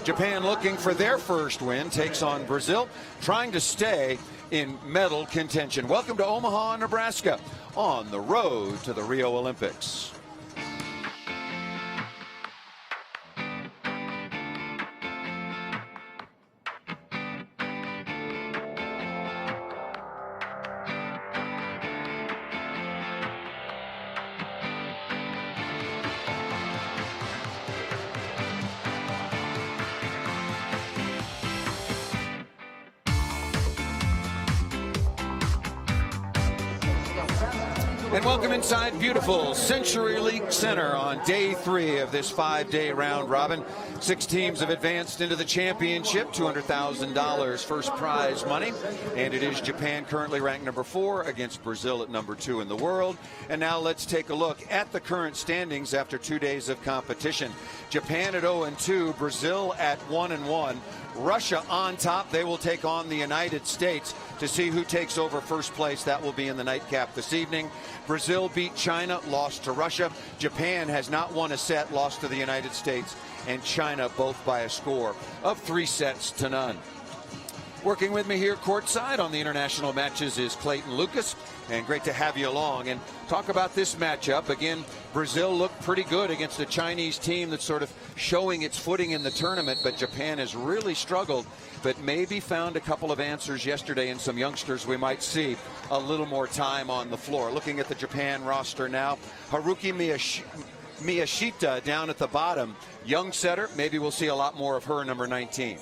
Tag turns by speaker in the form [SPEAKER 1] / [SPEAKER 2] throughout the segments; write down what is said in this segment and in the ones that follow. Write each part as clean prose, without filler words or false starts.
[SPEAKER 1] Japan looking for their first win, takes on Brazil, trying to stay in medal contention. Welcome to Omaha, Nebraska, on the road to the Rio Olympics. And welcome inside beautiful CenturyLink Center on day 3 of this 5-day round robin. 6 teams have advanced into the championship, $200,000 first prize money. And it is Japan currently ranked number 4 against Brazil at number 2 in the world. And now let's take a look at the current standings after 2 days of competition. Japan at 0-2, Brazil at 1-1. Russia on top. They will take on the United States to see who takes over first place. That will be in the nightcap this evening. Brazil beat China, lost to Russia. Japan has not won a set, lost to the United States and China, both by a score of 3-0. Working with me here courtside on the international matches is Clayton Lucas, and great to have you along and talk about this matchup. Again, Brazil looked pretty good against a Chinese team that's sort of showing its footing in the tournament, but Japan has really struggled, but maybe found a couple of answers yesterday in some youngsters. We might see a little more time on the floor. Looking at the Japan roster now, Haruki Miyashita down at the bottom. Young setter, maybe we'll see a lot more of her, number 19.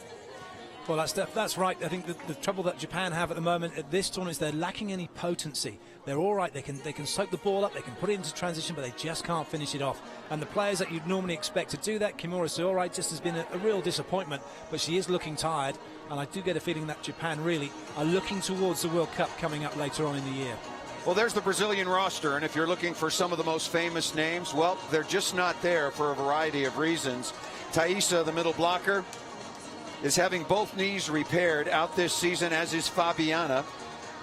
[SPEAKER 2] Well, that's right. I think the trouble that Japan have at the moment at this tournament is they're lacking any potency. They're all right. They can soak the ball up. They can put it into transition, but they just can't finish it off. And the players that you'd normally expect to do that, Kimura Suori just has been a real disappointment, but she is looking tired. And I do get a feeling that Japan really are looking towards the World Cup coming up later on in the year.
[SPEAKER 1] Well, there's the Brazilian roster, and if you're looking for some of the most famous names, well, they're just not there for a variety of reasons. Thaisa, the middle blocker, is having both knees repaired, out this season, as is Fabiana.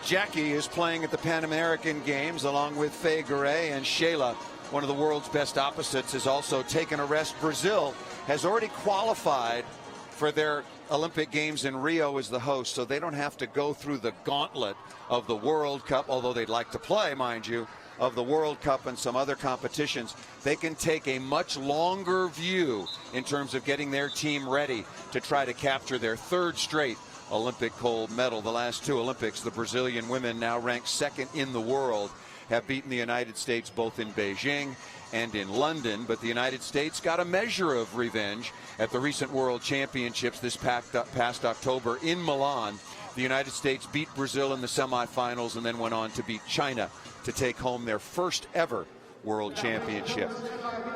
[SPEAKER 1] Jackie is playing at the Pan American Games along with Faye Garay, and Shayla, one of the world's best opposites, has also taken a rest. Brazil has already qualified for their Olympic Games in Rio as the host, so they don't have to go through the gauntlet of the World Cup, although they'd like to play, mind you, of the World Cup and some other competitions. They can take a much longer view in terms of getting their team ready to try to capture their 3rd straight Olympic gold medal. The last 2 Olympics, the Brazilian women, now ranked 2nd in the world, have beaten the United States both in Beijing and in London, but the United States got a measure of revenge at the recent World Championships this past October in Milan. The United States beat Brazil in the semifinals and then went on to beat China to take home their first ever World Championship.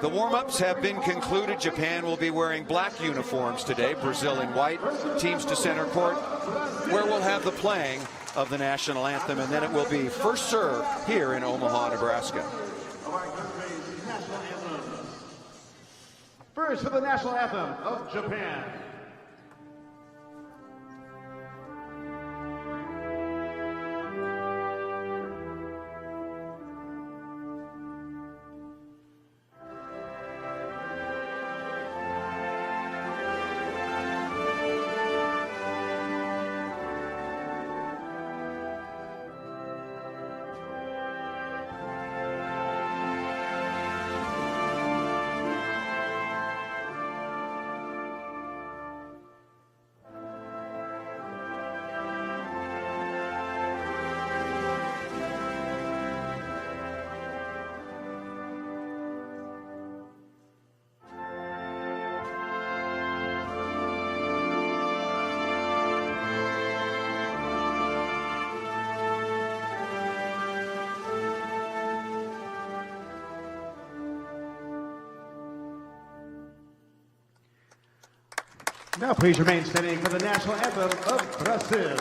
[SPEAKER 1] The warm-ups have been concluded. Japan will be wearing black uniforms today, Brazil in white. Teams to center court, where we'll have the playing of the national anthem, and then it will be first serve here in Omaha, Nebraska.
[SPEAKER 3] First for the national anthem of Japan. Now please remain standing for the national anthem of Brazil.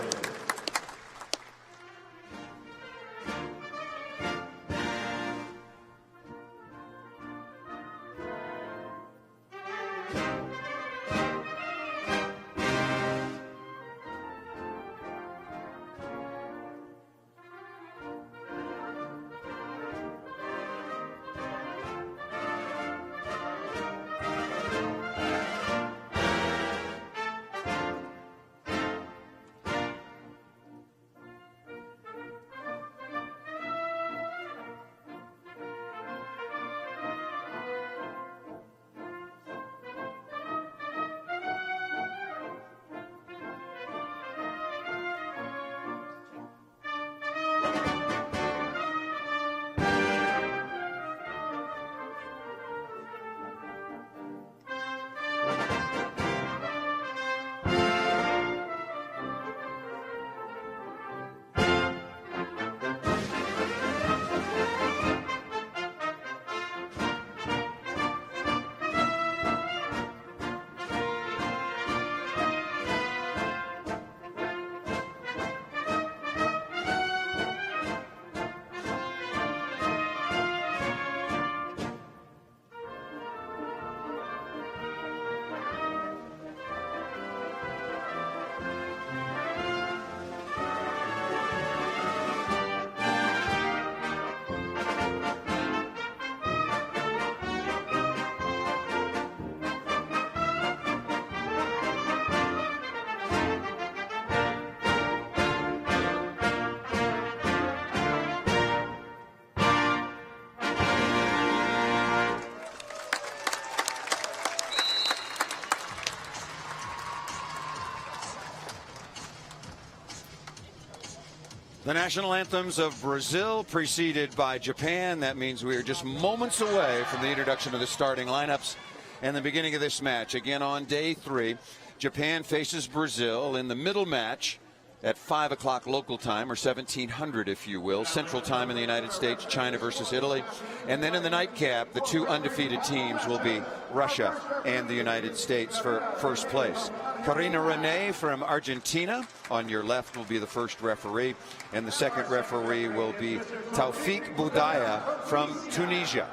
[SPEAKER 1] The national anthems of Brazil preceded by Japan. That means we are just moments away from the introduction of the starting lineups and the beginning of this match. Again on day 3, Japan faces Brazil in the middle match at 5 o'clock local time, or 1700 if you will, Central Time in the United States, China versus Italy. And then in the nightcap, the 2 undefeated teams will be Russia and the United States for first place. Karina Renee from Argentina on your left will be the first referee, and the second referee will be Taufik Boudaya from Tunisia.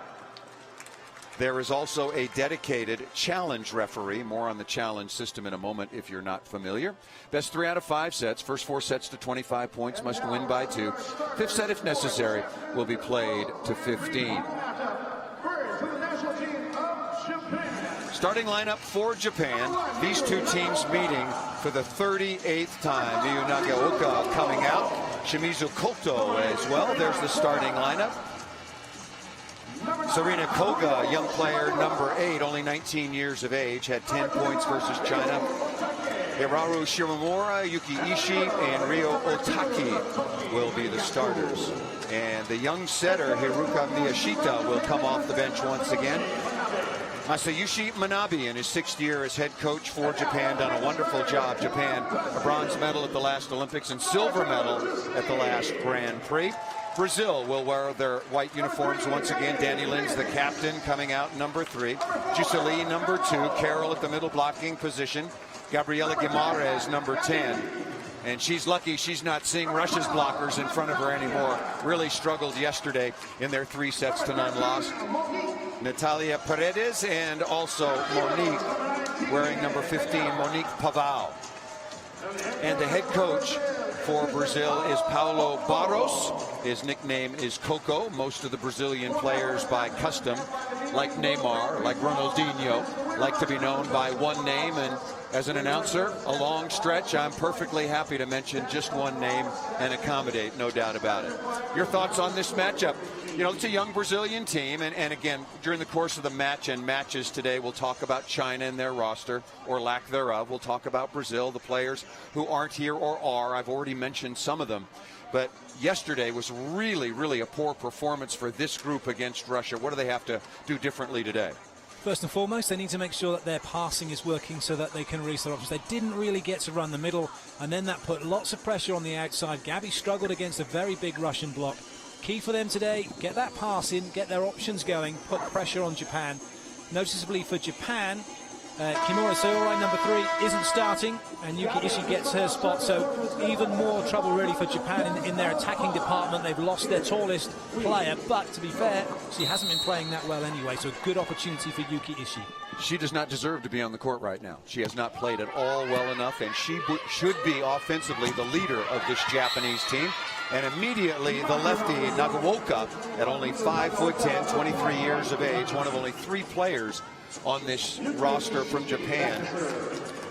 [SPEAKER 1] There is also a dedicated challenge referee. More on the challenge system in a moment if you're not familiar. Best 3 out of 5 sets. First 4 sets to 25 points, must win by 2. Fifth set, if necessary, will be played to 15. Starting lineup for Japan. These 2 teams meeting for the 38th time. Miyu Nagaoka coming out. Shimizu Koto as well. There's the starting lineup. Sarina Koga, young player, number 8, only 19 years of age, had 10 points versus China. Hiraru Shimomura, Yuki Ishii, and Ryo Otaki will be the starters. And the young setter, Hiruka Miyashita, will come off the bench once again. Masayushi Manabe, in his 6th year as head coach for Japan, done a wonderful job. Japan, a bronze medal at the last Olympics and silver medal at the last Grand Prix. Brazil will wear their white uniforms once again. Danny Lin's the captain, coming out number 3. Juscelie number 2. Carroll at the middle blocking position. Gabriela Guimarães number 10. And she's lucky she's not seeing Russia's blockers in front of her anymore. Really struggled yesterday in their 3-0 loss. Natalia Paredes and also Monique wearing number 15, Monique Pavão. And the head coach for Brazil is Paulo Barros. His nickname is Coco. Most of the Brazilian players by custom, like Neymar, like Ronaldinho, like to be known by one name. And as an announcer, a long stretch, I'm perfectly happy to mention just one name and accommodate, no doubt about it. Your thoughts on this matchup? You know, it's a young Brazilian team, and again, during the course of the match and matches today, we'll talk about China and their roster, or lack thereof. We'll talk about Brazil, the players who aren't here or are. I've already mentioned some of them. But yesterday was really, really a poor performance for this group against Russia. What do they have to do differently today?
[SPEAKER 2] First and foremost, they need to make sure that their passing is working so that they can release their options. They didn't really get to run the middle, and then that put lots of pressure on the outside. Gabby struggled against a very big Russian block. Key for them today, get that pass in, get their options going, put pressure on Japan. Noticeably for Japan, Kimura Saorai, number 3, isn't starting, and Yuki Ishii gets her spot, so even more trouble really for Japan in their attacking department. They've lost their tallest player, but to be fair, she hasn't been playing that well anyway, so a good opportunity for Yuki Ishii.
[SPEAKER 1] She does not deserve to be on the court right now. She has not played at all well enough, and she should be offensively the leader of this Japanese team. And immediately the lefty Nagaoka, at only 5'10", 23 years of age, one of only 3 players on this roster from Japan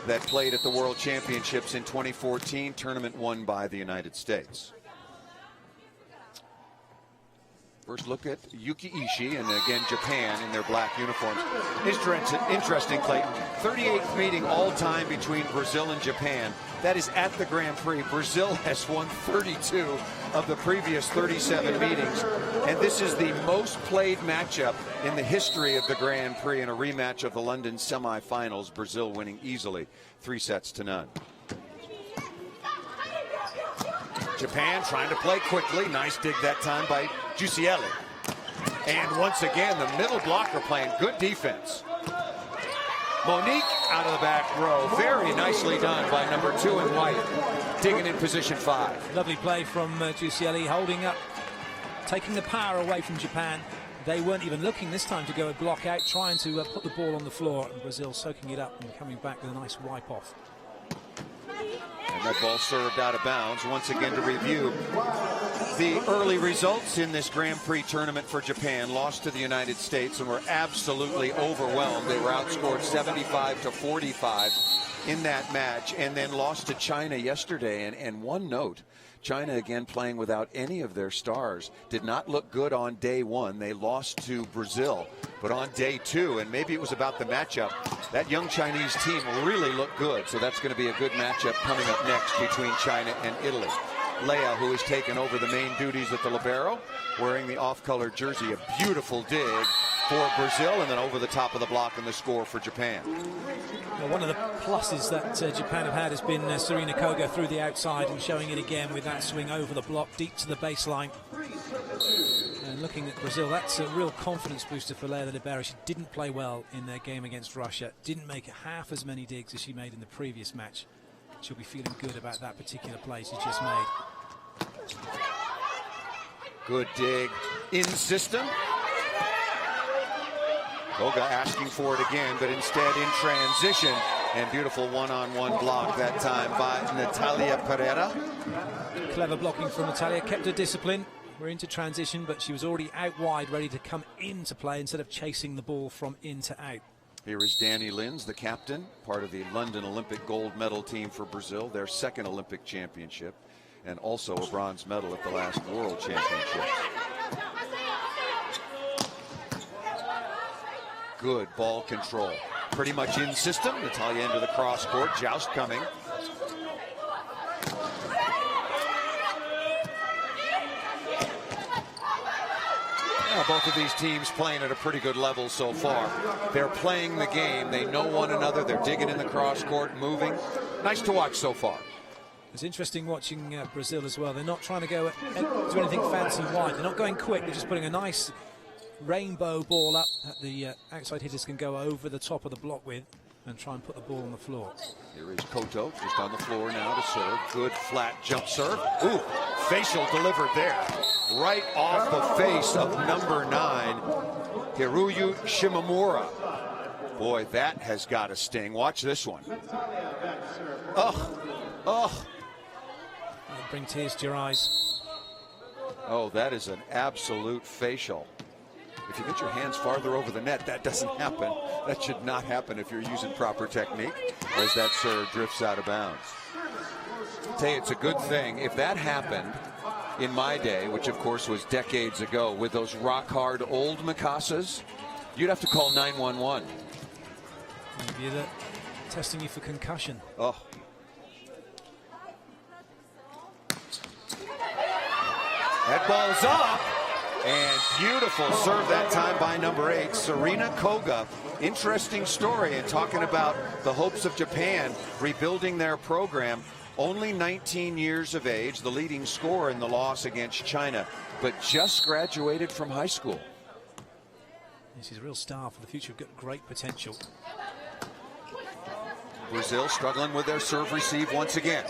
[SPEAKER 1] that played at the World Championships in 2014, tournament won by the United States. First look at Yuki Ishii, and again Japan in their black uniforms. Interesting, Clayton. 38th meeting all time between Brazil and Japan. That is at the Grand Prix. Brazil has won 32 of the previous 37 meetings. And this is the most played matchup in the history of the Grand Prix in a rematch of the London semifinals. Brazil winning easily, 3-0. Japan trying to play quickly. Nice dig that time by Juscelie. And once again, the middle blocker playing good defense. Monique out of the back row. Very nicely done by number 2 in white. Digging in position 5.
[SPEAKER 2] Lovely play from Juscelie, holding up, taking the power away from Japan. They weren't even looking this time to go a block out, trying to put the ball on the floor, and Brazil soaking it up and coming back with a nice wipe off.
[SPEAKER 1] And that ball served out of bounds. Once again to review the early results in this Grand Prix tournament for Japan. Lost to the United States and were absolutely overwhelmed. They were outscored 75-45 in that match, and then lost to China yesterday. And one note, China again playing without any of their stars. Did not look good on day 1. They lost to Brazil. But on day 2, and maybe it was about the matchup, that young Chinese team really looked good. So that's going to be a good matchup coming up next between China and Italy. Leia, who has taken over the main duties at the libero, wearing the off-colored jersey. A beautiful dig for Brazil, and then over the top of the block and the score for Japan.
[SPEAKER 2] Well, one of the pluses that Japan have had has been Sarina Koga through the outside and showing it again with that swing over the block, deep to the baseline. And looking at Brazil, that's a real confidence booster for Leia, the libero. She didn't play well in their game against Russia, didn't make half as many digs as she made in the previous match. She'll be feeling good about that particular play she just made.
[SPEAKER 1] Good dig in system. Koga asking for it again, but instead in transition. And beautiful one-on-one block that time by Natalia Pereira.
[SPEAKER 2] Clever blocking from Natalia, kept her discipline. We're into transition, but she was already out wide, ready to come into play instead of chasing the ball from in to out.
[SPEAKER 1] Here is Danny Lins, the captain, part of the London Olympic gold medal team for Brazil, their second Olympic championship, and also a bronze medal at the last World Championship. Good ball control. Pretty much in system. Natalia into the cross court. Joust coming. Both of these teams playing at a pretty good level so far. They're playing the game. They know one another. They're digging in the cross court, moving. Nice to watch so far.
[SPEAKER 2] It's interesting watching Brazil as well. They're not trying to go do anything fancy wide. They're not going quick. They're just putting a nice rainbow ball up that the outside hitters can go over the top of the block with and try and put the ball on the floor.
[SPEAKER 1] Here is Koto just on the floor now to serve. Good flat jump serve. Ooh, facial delivered there. Right off the face of number 9, Hiroyu Shimamura. Boy, that has got a sting. Watch this one. That'll
[SPEAKER 2] bring tears to your eyes.
[SPEAKER 1] Oh, that is an absolute facial. If you get your hands farther over the net, that doesn't happen. That should not happen if you're using proper technique as that serve drifts out of bounds. I'll tell you, it's a good thing. If that happened in my day, which of course was decades ago, with those rock-hard old Mikasa's, you'd have to call 911.
[SPEAKER 2] Maybe they're testing you for concussion.
[SPEAKER 1] Oh. That ball's up. And beautiful serve that time by number 8, Sarina Koga. Interesting story, and talking about the hopes of Japan rebuilding their program. Only 19 years of age, the leading scorer in the loss against China, but just graduated from high school.
[SPEAKER 2] She's a real star for the future. Got great potential.
[SPEAKER 1] Brazil struggling with their serve receive once again.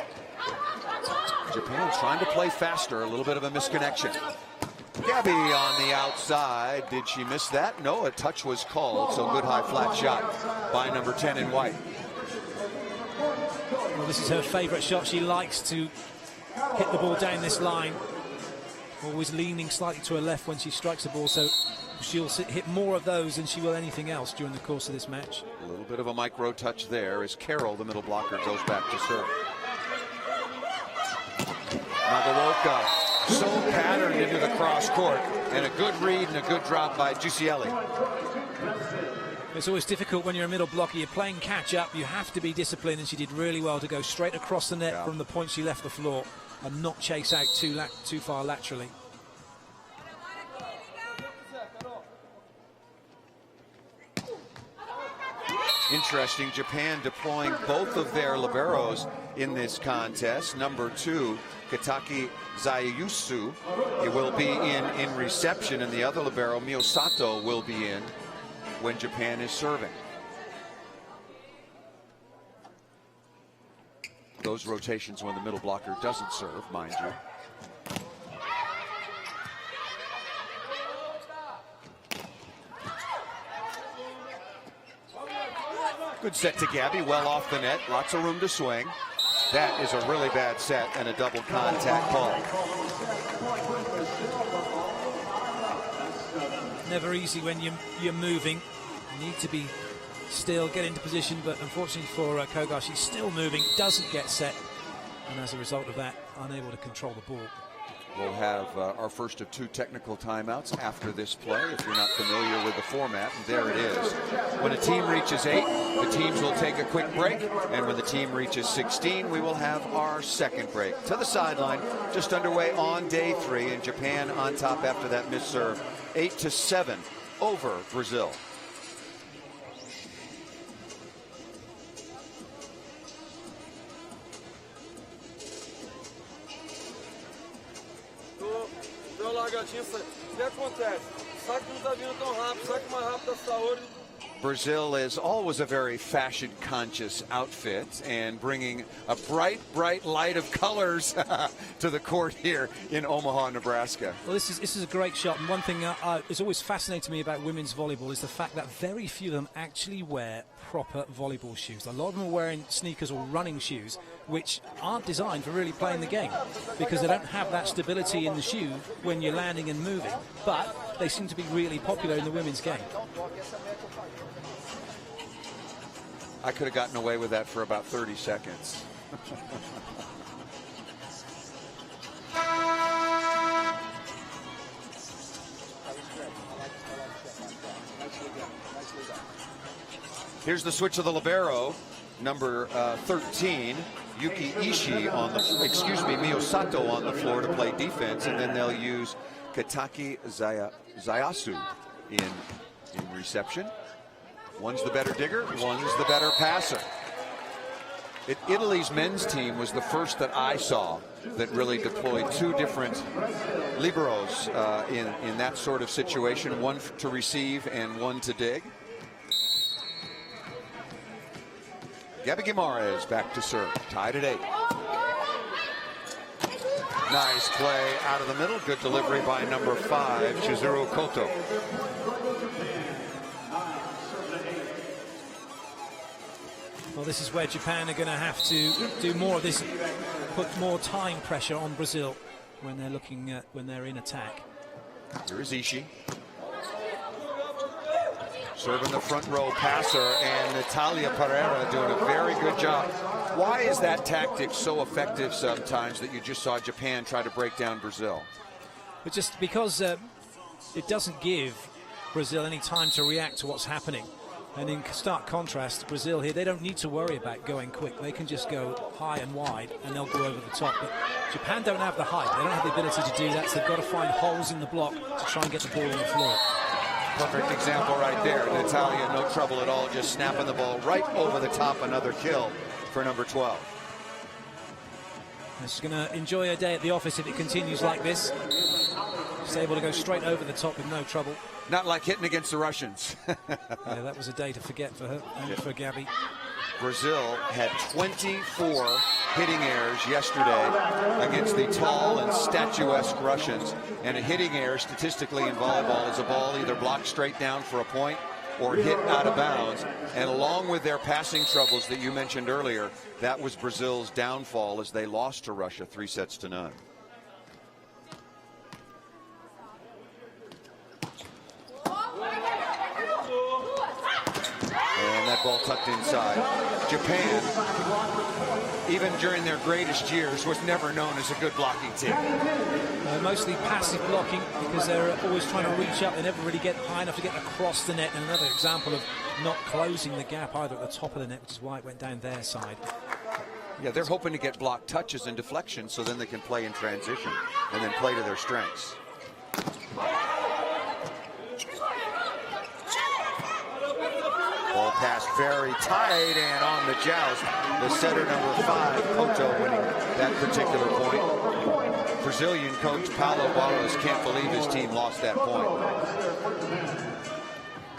[SPEAKER 1] Japan trying to play faster, a little bit of a misconnection. Gabby on the outside. Did she miss that? No, a touch was called, so good high flat shot by number 10 in white.
[SPEAKER 2] Well, this is her favorite shot. She likes to hit the ball down this line. Always leaning slightly to her left when she strikes the ball, so she'll hit more of those than she will anything else during the course of this match.
[SPEAKER 1] A little bit of a micro touch there as Carroll, the middle blocker, goes back to serve. Nagaoka so patterned into the cross court, and a good read and a good drop by Giusielli.
[SPEAKER 2] It's always difficult when you're a middle blocker. You're playing catch up. You have to be disciplined, and she did really well to go straight across the net from the point she left the floor and not chase out too far laterally.
[SPEAKER 1] Interesting, Japan deploying both of their liberos in this contest. Number 2, Kitaki Zayusu, it will be in reception, and the other libero, Miyosato, will be in when Japan is serving. Those rotations when the middle blocker doesn't serve, mind you. Good set to Gabby, well off the net, lots of room to swing. That is a really bad set and a double contact ball.
[SPEAKER 2] Never easy when you're moving. You need to be still, get into position, but unfortunately for Koga, she's still moving, doesn't get set, and as a result of that, unable to control the ball.
[SPEAKER 1] We'll have our first of 2 technical timeouts after this play. If you're not familiar with the format, there it is. When a team reaches 8, The teams will take a quick break, and when the team reaches 16, we will have our second break. To the sideline, just underway on day 3, and Japan on top after that missed serve. 8-7 over Brazil.
[SPEAKER 4] Deu largadinha, o que acontece? Saque não tá vindo tão rápido, saque mais rápido da Saori.
[SPEAKER 1] Brazil is always a very fashion-conscious outfit, and bringing a bright, bright light of colors to the court here in Omaha, Nebraska.
[SPEAKER 2] Well, this is a great shot, and one thing is always fascinating me about women's volleyball is the fact that very few of them actually wear proper volleyball shoes. A lot of them are wearing sneakers or running shoes, which aren't designed for really playing the game, because they don't have that stability in the shoe when you're landing and moving, but they seem to be really popular in the women's game.
[SPEAKER 1] I could have gotten away with that for about 30 seconds. Here's the switch of the libero, number 13, Yuki Ishii on the, Miyosato on the floor to play defense, and then they'll use Kataki Zayasu in reception. One's the better digger, one's the better passer. Italy's men's team was the first that I saw that really deployed 2 different liberos in that sort of situation, one to receive and one to dig. Gabby Guimaraes back to serve, tied at 8. Nice play out of the middle, good delivery by number 5, Chizuru Koto.
[SPEAKER 2] Well, this is where Japan are going to have to do more of this, put more time pressure on Brazil when they're looking at, when they're in attack.
[SPEAKER 1] Here is Ishii. Serving the front row passer, and Natalia Pereira doing a very good job. Why is that tactic so effective sometimes that you just saw Japan try to break down Brazil?
[SPEAKER 2] But just because it doesn't give Brazil any time to react to what's happening. And in stark contrast, Brazil here, they don't need to worry about going quick. They can just go high and wide, and they'll go over the top. But Japan don't have the height. They don't have the ability to do that, so they've got to find holes in the block to try and get the ball on the floor.
[SPEAKER 1] Perfect example right there. Natalia, no trouble at all, just snapping the ball right over the top. Another kill for number 12.
[SPEAKER 2] She's going to enjoy her day at the office if it continues like this. She's able to go straight over the top with no trouble.
[SPEAKER 1] Not like hitting against the Russians.
[SPEAKER 2] Yeah, that was a day to forget for her and for Gabby.
[SPEAKER 1] Brazil had 24 hitting errors yesterday against the tall and statuesque Russians. And a hitting error statistically in volleyball is a ball either blocked straight down for a point or hit out of bounds. And along with their passing troubles that you mentioned earlier, that was Brazil's downfall as they lost to Russia 3-0. And that ball tucked inside. Japan, even during their greatest years, was never known as a good blocking team.
[SPEAKER 2] Mostly passive blocking because they're always trying to reach up. They never really get high enough to get across the net. And another example of not closing the gap either at the top of the net, which is why it went down their side.
[SPEAKER 1] Yeah, they're hoping to get block touches and deflections so then they can play in transition and then play to their strengths. Ball passed very tight and on the joust. The setter number 5, Koto, winning that particular point. Brazilian coach Paulo Barros can't believe his team lost that point.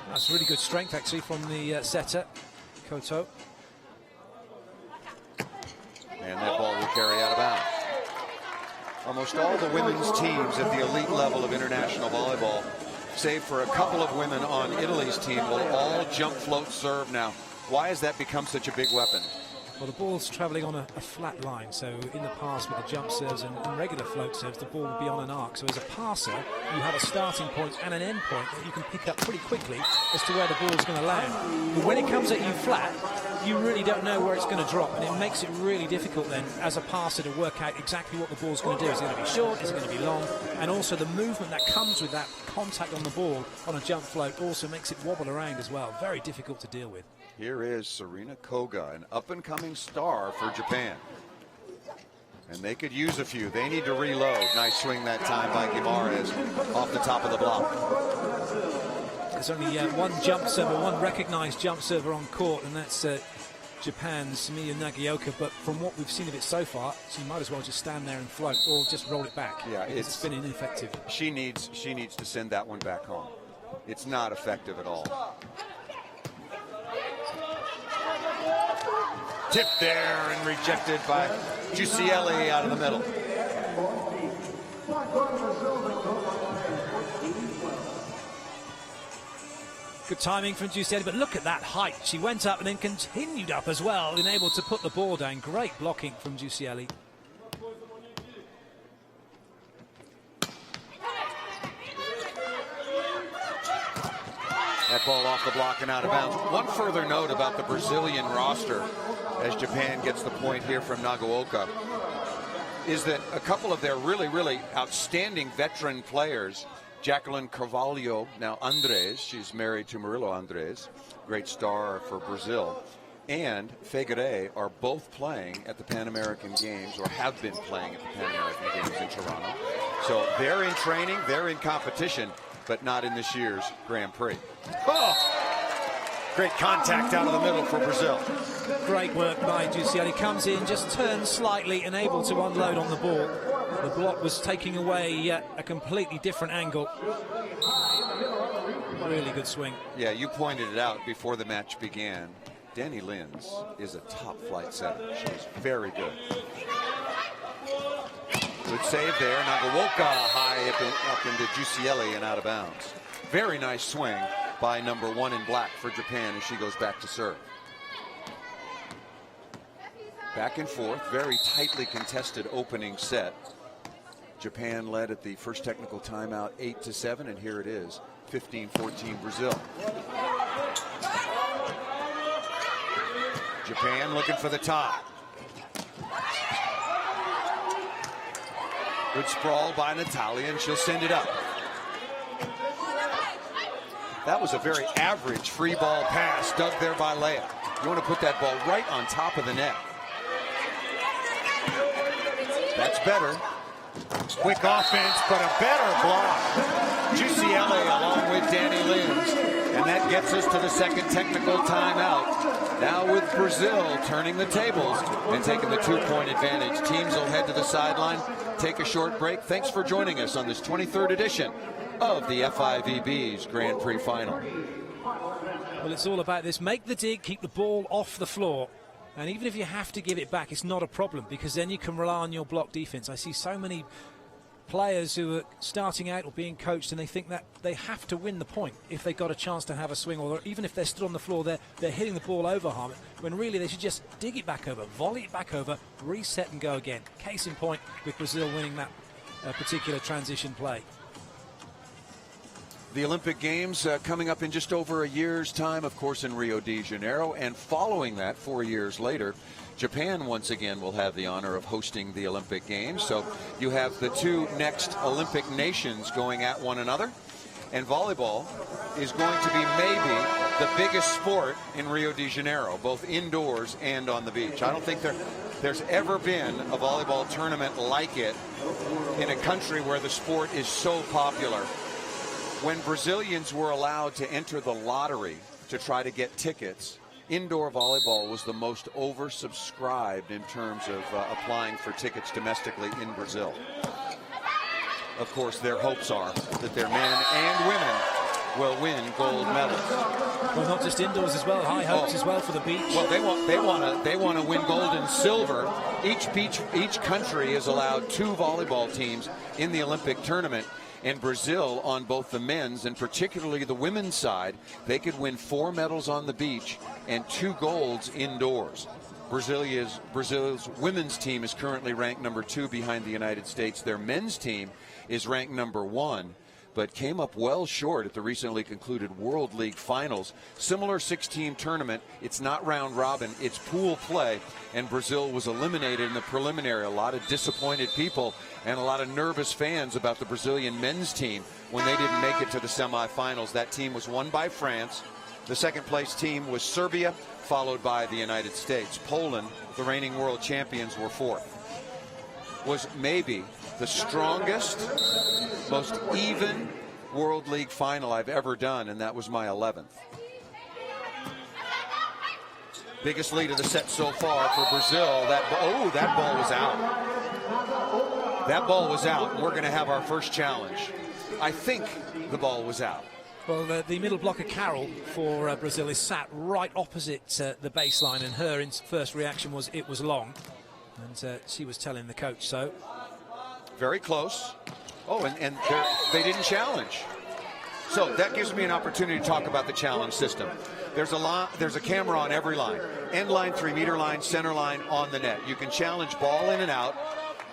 [SPEAKER 2] That's really good strength actually from the setter, Koto.
[SPEAKER 1] And that ball will carry out of bounds. Almost all the women's teams at the elite level of international volleyball, save for a couple of women on Italy's team, will all jump, float, serve now. Why has that become such a big weapon?
[SPEAKER 2] Well, the ball's travelling on a flat line, so in the past with the jump serves and regular float serves, the ball would be on an arc. So as a passer, you have a starting point and an end point that you can pick up pretty quickly as to where the ball is going to land. But when it comes at you flat, you really don't know where it's going to drop, and it makes it really difficult then as a passer to work out exactly what the ball's going to do. Is it going to be short? Is it going to be long? And also the movement that comes with that contact on the ball on a jump float also makes it wobble around as well. Very difficult to deal with.
[SPEAKER 1] Here is Serena Koga, an up-and-coming star for Japan. And they could use a few. They need to reload. Nice swing that time by Guimaraes off the top of the block.
[SPEAKER 2] There's only one jump server, one recognized jump server on court, and that's Japan's Miyu Nagaoka. But from what we've seen of it so far, she might as well just stand there and float or just roll it back.
[SPEAKER 1] Yeah,
[SPEAKER 2] it's been ineffective.
[SPEAKER 1] She needs to send that one back home. It's not effective at all. Tipped there and rejected by Giusielli out of the middle.
[SPEAKER 2] Good timing from Giusielli, but look at that height. She went up and then continued up as well, and able to put the ball down. Great blocking from Giusielli.
[SPEAKER 1] That ball off the block and out of bounds. One further note about the Brazilian roster, as Japan gets the point here from Nagaoka, is that a couple of their really outstanding veteran players, Jacqueline Carvalho, now Andres, she's married to Murilo Andres, great star for Brazil, and Figueiredo are both playing at the Pan American Games, or have been playing at the Pan American Games in Toronto. So they're in training, they're in competition, but not in this year's Grand Prix. Oh! Great contact out of the middle for Brazil.
[SPEAKER 2] Great work by Giusielli. Comes in, just turns slightly and able to unload on the ball. The block was taking away a completely different angle. Really good swing.
[SPEAKER 1] Yeah, you pointed it out before the match began. Danny Lins is a top flight setter. She's very good. Good save there. Nagaoka high up into Giusielli and out of bounds. Very nice swing by number 1 in black for Japan as she goes back to serve. Back and forth, very tightly contested opening set. Japan led at the first technical timeout 8-7, and here it is, 15-14 Brazil. Japan looking for the tie. Good sprawl by Natalia, and she'll send it up. That was a very average free ball pass dug there by Leah. You want to put that ball right on top of the net. That's better. Quick offense, but a better block. Giusielli along with Danny Lins. And that gets us to the second technical timeout. Now with Brazil turning the tables and taking the 2-point advantage. Teams will head to the sideline, take a short break. Thanks for joining us on this 23rd edition of the FIVB's Grand Prix Final.
[SPEAKER 2] Well, it's all about this. Make the dig, keep the ball off the floor. And even if you have to give it back, it's not a problem, because then you can rely on your block defense. I see so many players who are starting out or being coached, and they think that they have to win the point if they got a chance to have a swing, or even if they're stood on the floor, they're hitting the ball over harm, when really they should just dig it back over, volley it back over, reset and go again. Case in point with Brazil winning that particular transition play.
[SPEAKER 1] The Olympic Games coming up in just over a year's time, of course, in Rio de Janeiro. And following that, 4 years later, Japan once again will have the honor of hosting the Olympic Games. So you have the two next Olympic nations going at one another. And volleyball is going to be maybe the biggest sport in Rio de Janeiro, both indoors and on the beach. I don't think there's ever been a volleyball tournament like it in a country where the sport is so popular. When Brazilians were allowed to enter the lottery to try to get tickets, indoor volleyball was the most oversubscribed in terms of applying for tickets domestically in Brazil. Of course, their hopes are that their men and women will win gold medals.
[SPEAKER 2] Well, not just indoors as well, high hopes as well for the beach.
[SPEAKER 1] Well, they want to win gold and silver. Each country is allowed 2 volleyball teams in the Olympic tournament. And Brazil, on both the men's and particularly the women's side, they could win 4 medals on the beach and 2 golds indoors. Brazil's women's team is currently ranked number 2 behind the United States. Their men's team is ranked number 1, but came up well short at the recently concluded World League Finals. Similar 6-team tournament. It's not round robin, it's pool play, and Brazil was eliminated in the preliminary. A lot of disappointed people and a lot of nervous fans about the Brazilian men's team when they didn't make it to the semifinals. That team was won by France, The second place team was Serbia, followed by the United States. Poland, the reigning world champions, were fourth. Was maybe the strongest, most even World League final I've ever done, and that was my 11th. Biggest lead of the set so far for Brazil. That ball was out. That ball was out, and we're going to have our first challenge. I think the ball was out.
[SPEAKER 2] Well, the middle blocker, Carol, for Brazil is sat right opposite the baseline, and her first reaction was it was long. And she was telling the coach so.
[SPEAKER 1] Very close. Oh, and they didn't challenge. So that gives me an opportunity to talk about the challenge system. There's a camera on every line. End line, 3 meter line, center line, on the net. You can challenge ball in and out,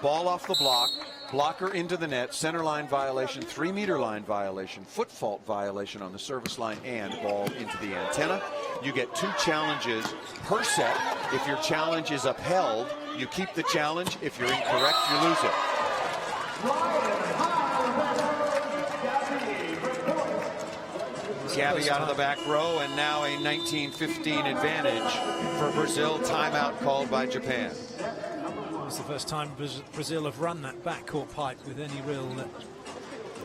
[SPEAKER 1] ball off the block, blocker into the net, center line violation, 3 meter line violation, foot fault violation on the service line, and ball into the antenna. You get 2 challenges per set. If your challenge is upheld, you keep the challenge. If you're incorrect, you lose it. Gabby out of the back row, and now a 19-15 advantage for Brazil. Timeout called by Japan.
[SPEAKER 2] It's the first time Brazil have run that backcourt pipe with any real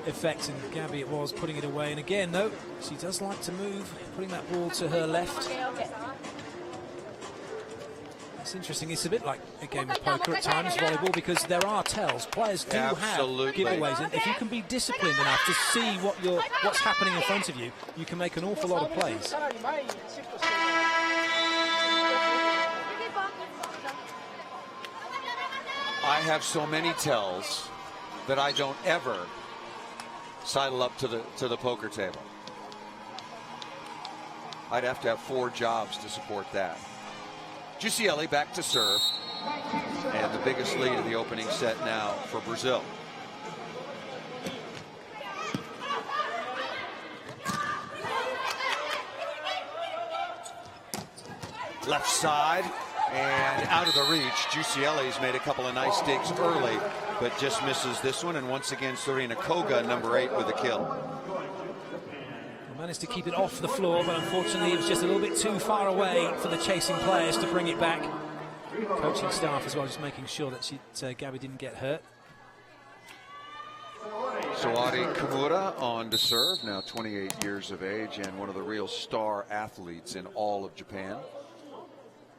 [SPEAKER 2] effect, and Gabby it was putting it away. And again, though, she does like to move, putting that ball to her left. It's interesting. It's a bit like a game of poker at times, volleyball, because there are tells. Players do have giveaways, and if you can be disciplined enough to see what's happening in front of you, you can make an awful lot of plays.
[SPEAKER 1] I have so many tells that I don't ever sidle up to the poker table. I'd have to have 4 jobs to support that. Giusielli back to serve, and the biggest lead of the opening set now for Brazil. Left side and out of the reach. Giusielli's made a couple of nice digs early, but just misses this one. And once again, Serena Koga, number 8, with a kill.
[SPEAKER 2] Managed to keep it off the floor, but unfortunately it was just a little bit too far away for the chasing players to bring it back. Coaching staff as well, just making sure that Gabby didn't get hurt.
[SPEAKER 1] Soari Kimura on to serve, now 28 years of age and one of the real star athletes in all of Japan.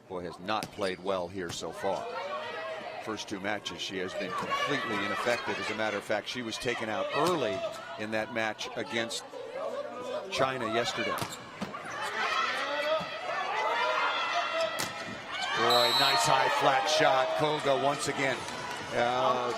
[SPEAKER 1] Boy, has not played well here so far. First 2 matches she has been completely ineffective. As a matter of fact, she was taken out early in that match against China yesterday. Boy, nice high flat shot. Koga once again.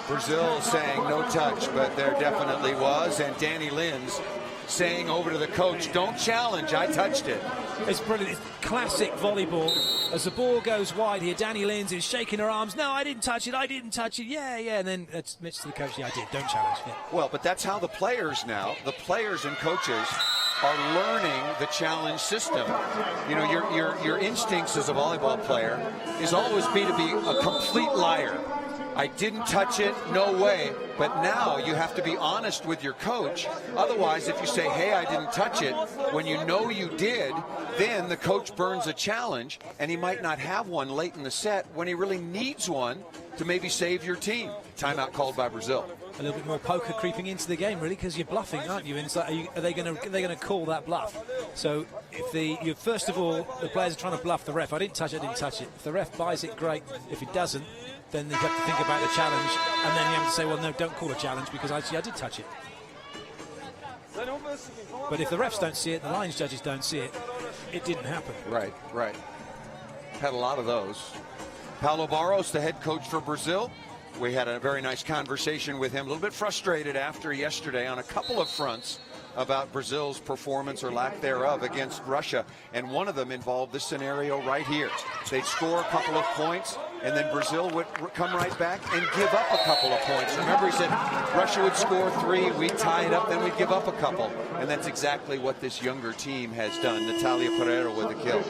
[SPEAKER 1] Brazil saying no touch, but there definitely was. And Danny Linz saying over to the coach, don't challenge, I touched it.
[SPEAKER 2] It's brilliant. It's classic volleyball. As the ball goes wide here, Danny Linz is shaking her arms. No, I didn't touch it. I didn't touch it. Yeah. And then admits to the coach, yeah, I did. Don't challenge. Yeah.
[SPEAKER 1] Well, but that's how the players now, the players and coaches are learning the challenge system. You know, your instincts as a volleyball player is always be a complete liar. I didn't touch it, no way. But now you have to be honest with your coach. Otherwise, if you say, hey, I didn't touch it, when you know you did, then the coach burns a challenge, and he might not have one late in the set when he really needs one to maybe save your team. Timeout called by Brazil.
[SPEAKER 2] A little bit more poker creeping into the game, really, because you're bluffing, aren't you? And it's like, are they going to call that bluff? So if first of all, the players are trying to bluff the ref. I didn't touch it, I didn't touch it. If the ref buys it, great. If it doesn't, then you have to think about the challenge, and then you have to say, well, no, don't call a challenge because actually I did touch it. But if the refs don't see it, the lines judges don't see it, it didn't happen.
[SPEAKER 1] Right. Had a lot of those. Paulo Barros, the head coach for Brazil. We had a very nice conversation with him, a little bit frustrated after yesterday on a couple of fronts about Brazil's performance or lack thereof against Russia. And one of them involved this scenario right here. They'd score a couple of points, and then Brazil would come right back and give up a couple of points. Remember, he said Russia would score 3, we'd tie it up, then we'd give up a couple. And that's exactly what this younger team has done. Natalia Pereira with a kill.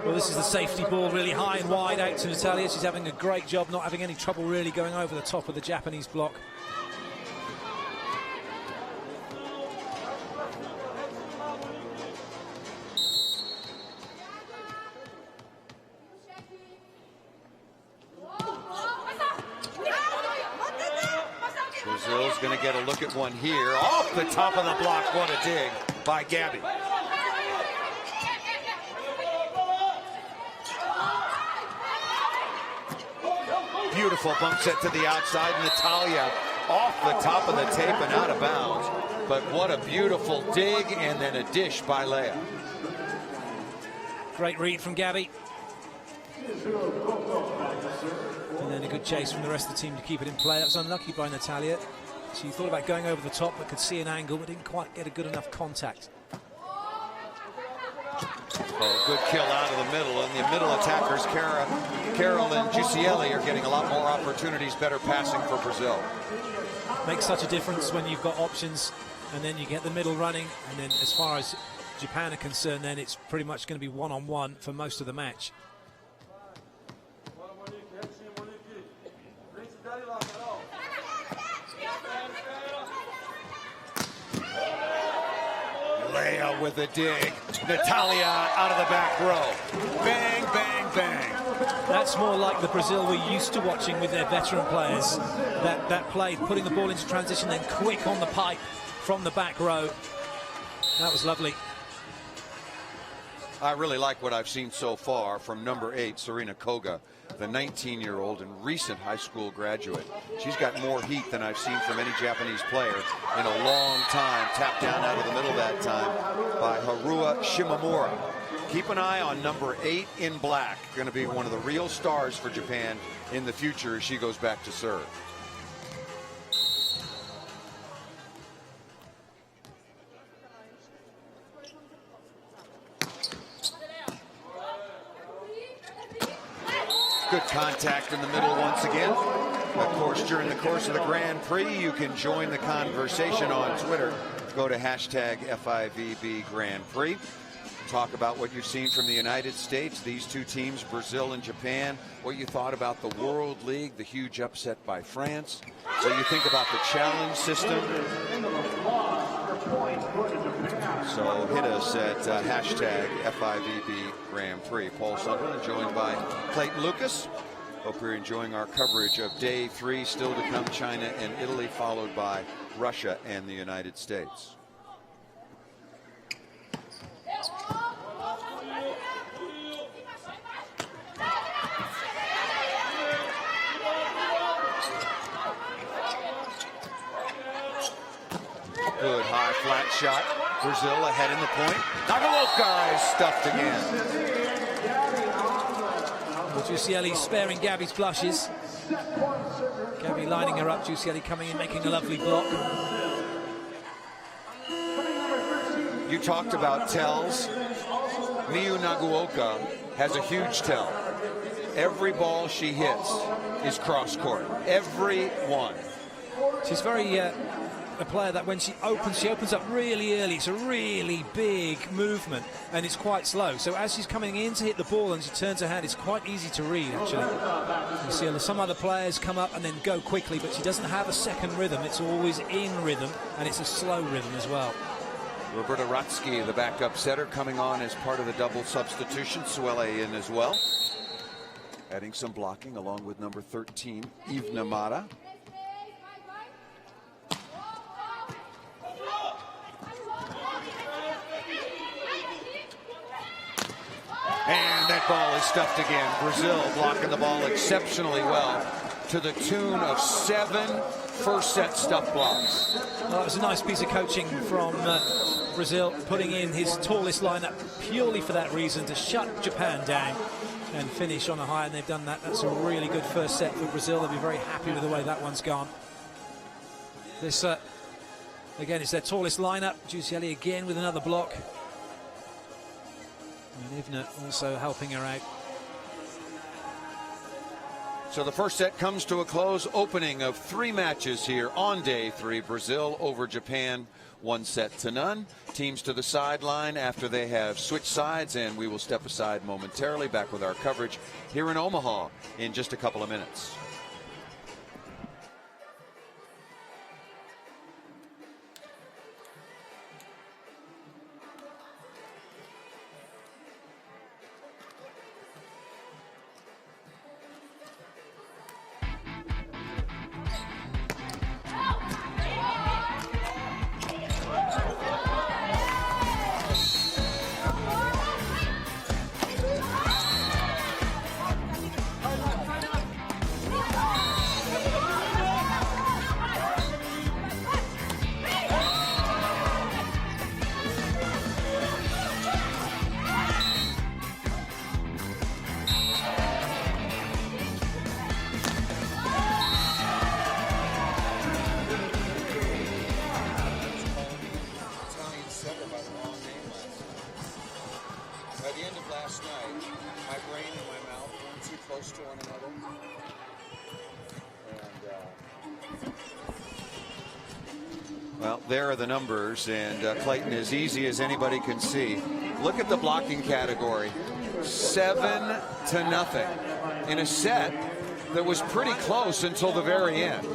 [SPEAKER 2] Well, this is the safety ball, really high and wide out to Natalia. She's having a great job, not having any trouble really going over the top of the Japanese block.
[SPEAKER 1] Brazil's going to get a look at one here. Off the top of the block, what a dig by Gabby. Beautiful bump set to the outside. Natalia off the top of the tape and out of bounds. But what a beautiful dig, and then a dish by Leah.
[SPEAKER 2] Great read from Gabby. And then a good chase from the rest of the team to keep it in play. That was unlucky by Natalia. She thought about going over the top, but could see an angle, but didn't quite get a good enough contact.
[SPEAKER 1] Oh, good kill out of the middle, and the middle attackers, Carol and Giusielli, are getting a lot more opportunities, better passing for Brazil.
[SPEAKER 2] Makes such a difference when you've got options, and then you get the middle running, and then as far as Japan are concerned, then it's pretty much going to be one-on-one for most of the match.
[SPEAKER 1] Leah with a dig. Natalia out of the back row. Bang, bang, bang.
[SPEAKER 2] That's more like the Brazil we're used to watching with their veteran players. That play, putting the ball into transition, then quick on the pipe from the back row. That was lovely.
[SPEAKER 1] I really like what I've seen so far from number 8, Serena Koga, the 19-year-old and recent high school graduate. She's got more heat than I've seen from any Japanese player in a long time. Tapped down out of the middle that time by Harua Shimomura. Keep an eye on number 8 in black. Going to be one of the real stars for Japan in the future as she goes back to serve. Good contact in the middle once again. Of course, during the course of the Grand Prix, you can join the conversation on Twitter. Go to hashtag FIVB Grand Prix. Talk about what you've seen from the United States, these two teams, Brazil and Japan, what you thought about the World League, the huge upset by France, what you think about the challenge system. So hit us at hashtag FIVB Grand Prix. Paul Sunderland joined by Clayton Lucas. Hope you're enjoying our coverage of day 3, still to come, China and Italy, followed by Russia and the United States. Good high flat shot. Brazil ahead in the point. Nagaoka is stuffed again.
[SPEAKER 2] Giusielli sparing Gabby's blushes. Gabby lining her up, Giusielli coming in, making a lovely block.
[SPEAKER 1] You talked about tells. Miyu Nagaoka has a huge tell. Every ball she hits is cross court. Every one.
[SPEAKER 2] She's very a player that when she opens up really early. It's a really big movement and it's quite slow. So as she's coming in to hit the ball and she turns her hand, it's quite easy to read, actually. You see some other players come up and then go quickly, but she doesn't have a second rhythm. It's always in rhythm, and it's a slow rhythm as well.
[SPEAKER 1] Roberta Ratsky, the backup setter, coming on as part of the double substitution. Suele in as well. Adding some blocking along with number 13, Ivna Mata. And that ball is stuffed again. Brazil blocking the ball exceptionally well to the tune of 7 first set stuff blocks.
[SPEAKER 2] Well, it was a nice piece of coaching from Brazil, putting in his tallest lineup purely for that reason, to shut Japan down and finish on a high, and they've done that. That's a really good first set for Brazil. They'll be very happy with the way that one's gone. This, again, it's their tallest lineup. Giusielli again with another block. And Ivna also helping her out.
[SPEAKER 1] So the first set comes to a close. Opening of 3 matches here on day 3. Brazil over Japan, 1-0. Teams to the sideline after they have switched sides, and we will step aside momentarily. Back with our coverage here in Omaha in just a couple of minutes.
[SPEAKER 4] close to one another.
[SPEAKER 1] Well, there are the numbers, and Clayton, as easy as anybody can see. Look at the blocking category. 7-0 in a set that was pretty close until the very end.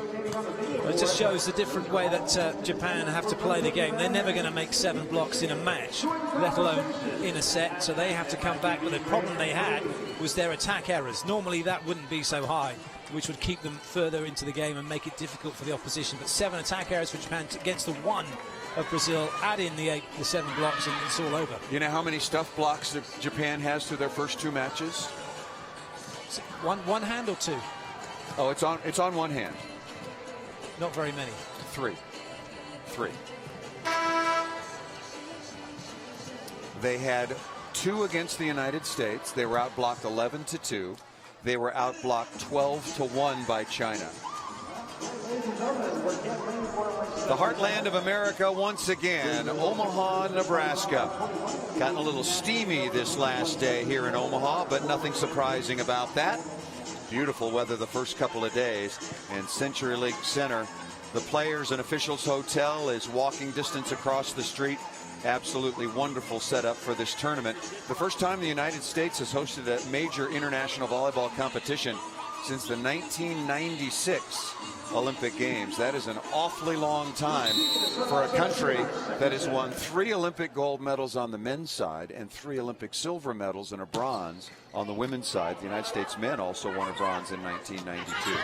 [SPEAKER 2] It just shows the different way that Japan have to play the game. They're never going to make 7 blocks in a match, let alone in a set, so they have to come back. But the problem they had was their attack errors. Normally that wouldn't be so high, which would keep them further into the game and make it difficult for the opposition. But 7 attack errors for Japan against the 1 of Brazil. Add in the 7 blocks and it's all over.
[SPEAKER 1] You know how many stuff blocks that Japan has through their first 2 matches?
[SPEAKER 2] One hand or 2?
[SPEAKER 1] Oh, it's on one hand.
[SPEAKER 2] Not very many.
[SPEAKER 1] 3. They had 2 against the United States. They were outblocked 11-2. They were outblocked 12-1 by China. The heartland of America once again, Omaha, Nebraska. Gotten a little steamy this last day here in Omaha, but nothing surprising about that. Beautiful weather the first couple of days, and CenturyLink Center, the players and officials hotel, is walking distance across the street. Absolutely wonderful setup for this tournament. The first time the United States has hosted a major international volleyball competition since the 1996 Olympic Games. That is an awfully long time for a country that has won 3 Olympic gold medals on the men's side and 3 Olympic silver medals and a bronze on the women's side. The United States men also won a bronze in 1992.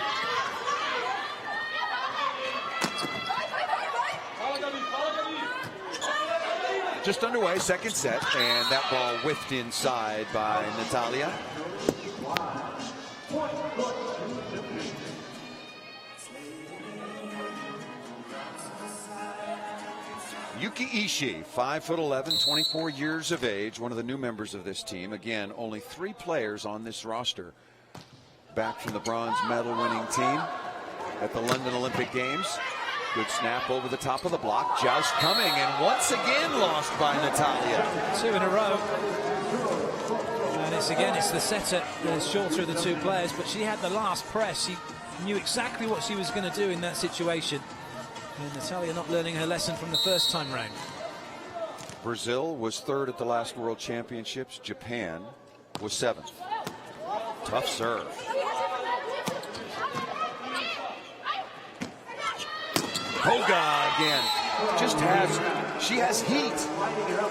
[SPEAKER 1] Just underway, second set, and that ball whiffed inside by Natalia. Yuki Ishii, 5'11", 24 years of age, one of the new members of this team. Again, only 3 players on this roster back from the bronze medal winning team at the London Olympic Games. Good snap over the top of the block. Joust coming, and once again lost by Natalia.
[SPEAKER 2] 2 in a row. And it's the setter, the shorter of the 2 players, but she had the last press. She knew exactly what she was going to do in that situation. And Natalia not learning her lesson from the first time round.
[SPEAKER 1] Brazil was 3rd at the last World Championships. Japan was 7th. Tough serve. Koga again. She has heat.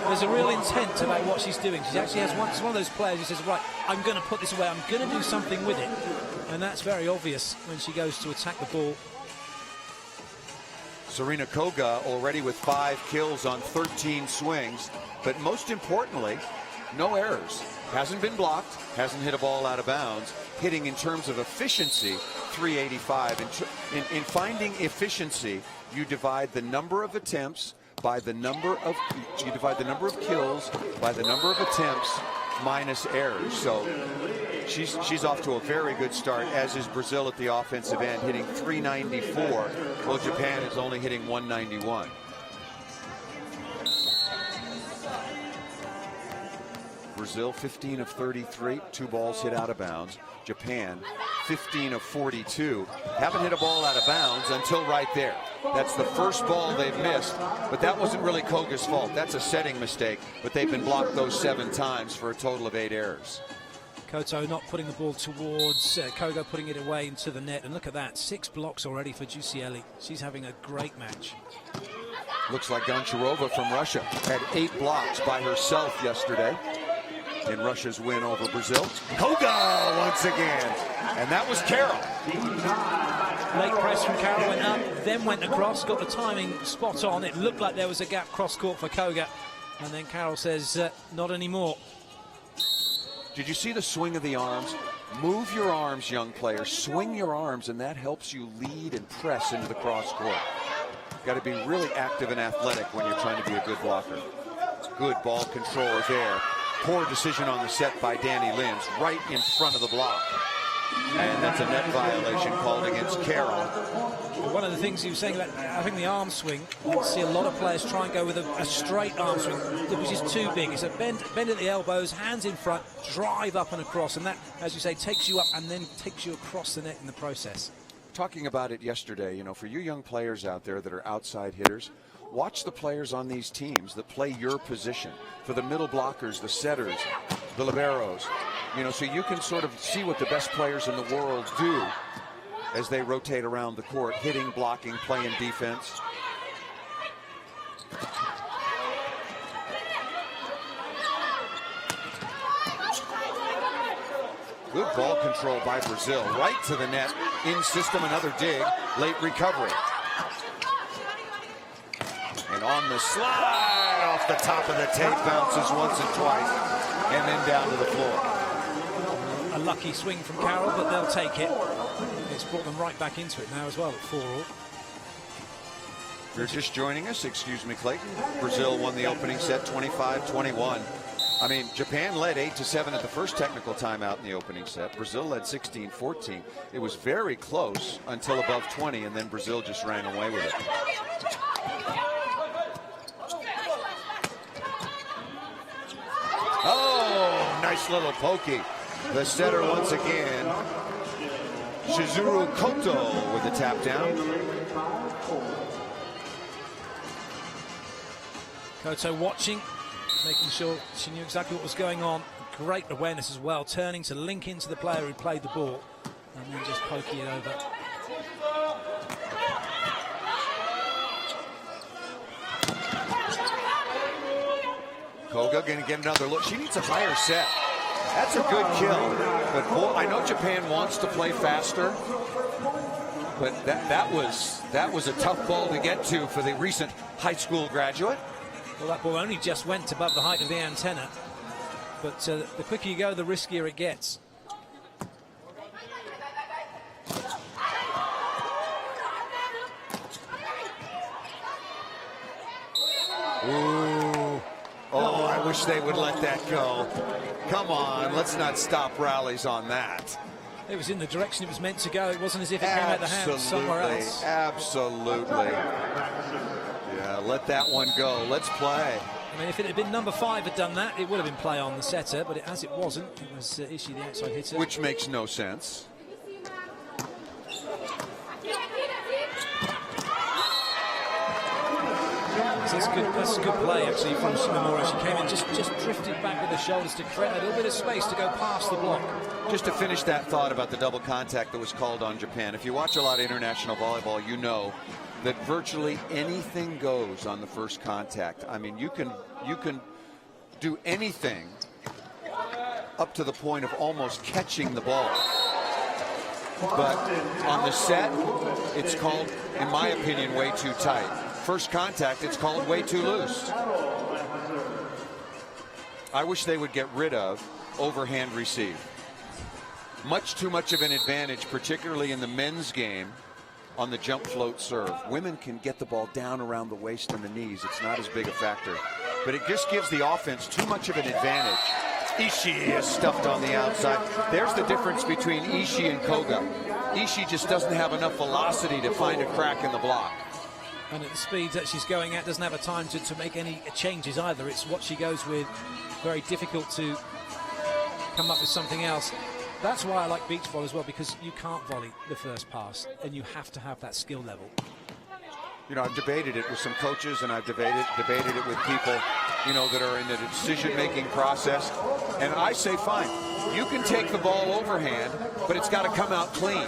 [SPEAKER 2] There's a real intent about what she's doing. She actually has one of those players who says, right, I'm going to put this away. I'm going to do something with it. And that's very obvious when she goes to attack the ball.
[SPEAKER 1] Serena Koga already with 5 kills on 13 swings, but most importantly, no errors. Hasn't been blocked, hasn't hit a ball out of bounds. Hitting in terms of efficiency, 385. In finding efficiency, you divide the number of attempts by the number of kills by the number of attempts minus errors. So she's off to a very good start, as is Brazil at the offensive end, hitting 394, while Japan is only hitting 191. Brazil 15 of 33, 2 balls hit out of bounds. Japan 15 of 42, haven't hit a ball out of bounds until right there. That's the first ball they've missed, but that wasn't really Koga's fault. That's a setting mistake, but they've been blocked those 7 times for a total of 8 errors.
[SPEAKER 2] Koto not putting the ball towards Koga, putting it away into the net. And look at that, 6 blocks already for Giusielli. She's having a great match.
[SPEAKER 1] Looks like Goncharova from Russia had 8 blocks by herself yesterday in Russia's win over Brazil. Koga once again, and that was Carroll.
[SPEAKER 2] Late press from Carroll, went up, then went across, got the timing spot on. It looked like there was a gap cross court for Koga, and then Carroll says, not anymore.
[SPEAKER 1] Did you see the swing of the arms? Move your arms, young player. Swing your arms, and that helps you lead and press into the cross court. Got to be really active and athletic when you're trying to be a good blocker. Good ball control there. Poor decision on the set by Danny Lins, right in front of the block. And that's a net violation called against Carroll.
[SPEAKER 2] One of the things you were saying about having the arm swing, you see a lot of players try and go with a straight arm swing, which is too big. It's a bend at the elbows, hands in front, drive up and across, and that, as you say, takes you up and then takes you across the net in the process.
[SPEAKER 1] Talking about it yesterday, you know, for you young players out there that are outside hitters, watch the players on these teams that play your position. For the middle blockers, the setters, the liberos, you know, so you can sort of see what the best players in the world do as they rotate around the court, hitting, blocking, playing defense. Good ball control by Brazil, right to the net, in system, another dig, late recovery. And on the slide, off the top of the tape, bounces once and twice, and then down to the floor.
[SPEAKER 2] A lucky swing from Carroll, but they'll take it. It's brought them right back into it now as well at 4-all.
[SPEAKER 1] If you're just joining us, excuse me, Clayton. Brazil won the opening set 25-21. I mean, Japan led 8-7 at the first technical timeout in the opening set. Brazil led 16-14. It was very close until above 20, and then Brazil just ran away with it. Oh, nice little pokey. The setter once again, Shizuru Koto with the tap down.
[SPEAKER 2] Koto watching, making sure she knew exactly what was going on. Great awareness as well, turning to link into the player who played the ball and then just poking it over.
[SPEAKER 1] Koga going to get another look. She needs a higher set. That's a good kill. But boy, I know Japan wants to play faster, but that was a tough ball to get to for the recent high school graduate.
[SPEAKER 2] Well, that ball only just went above the height of the antenna, but the quicker you go, the riskier it gets.
[SPEAKER 1] Ooh. Oh, I wish they would let that go. Come on, let's not stop rallies on that.
[SPEAKER 2] It was in the direction it was meant to go. It wasn't as if it came out of the hands somewhere else.
[SPEAKER 1] Absolutely. Yeah, let that one go. Let's play.
[SPEAKER 2] I mean, if it had been number 5 had done that, it would have been play on the setter, but as it wasn't, it was Ishii, the outside hitter.
[SPEAKER 1] Which makes no sense.
[SPEAKER 2] That's good play, actually, from Shimamura. She came in, just drifted back with the shoulders to create a little bit of space to go past the block.
[SPEAKER 1] Just to finish that thought about the double contact that was called on Japan. If you watch a lot of international volleyball, you know that virtually anything goes on the first contact. I mean, you can do anything up to the point of almost catching the ball. But on the set, it's called, in my opinion, way too tight. First contact, it's called way too loose. I wish they would get rid of overhand receive. Much too much of an advantage, particularly in the men's game, on the jump float serve. Women can get the ball down around the waist and the knees. It's not as big a factor. But it just gives the offense too much of an advantage. Ishii is stuffed on the outside. There's the difference between Ishii and Koga. Ishii just doesn't have enough velocity to find a crack in the block.
[SPEAKER 2] And at the speeds that she's going at, doesn't have a time to make any changes either. It's what she goes with. Very difficult to come up with something else. That's why I like beach volley as well, because you can't volley the first pass, and you have to have that skill level.
[SPEAKER 1] You know, I've debated it with some coaches, and I've debated it with people, you know, that are in the decision-making process. And I say, fine, you can take the ball overhand, but it's got to come out clean.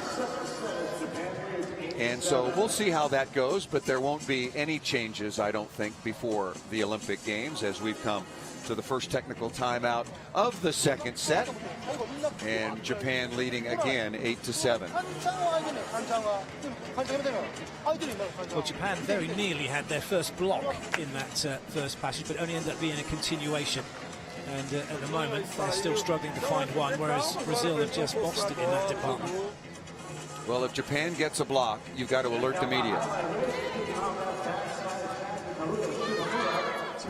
[SPEAKER 1] And so we'll see how that goes, but there won't be any changes, I don't think, before the Olympic Games, as we've come to the first technical timeout of the second set. And Japan leading again 8-7.
[SPEAKER 2] Well, Japan very nearly had their first block in that first passage, but only ended up being a continuation. And at the moment, they're still struggling to find one, whereas Brazil have just bossed it in that department.
[SPEAKER 1] Well, if Japan gets a block, you've got to alert the media.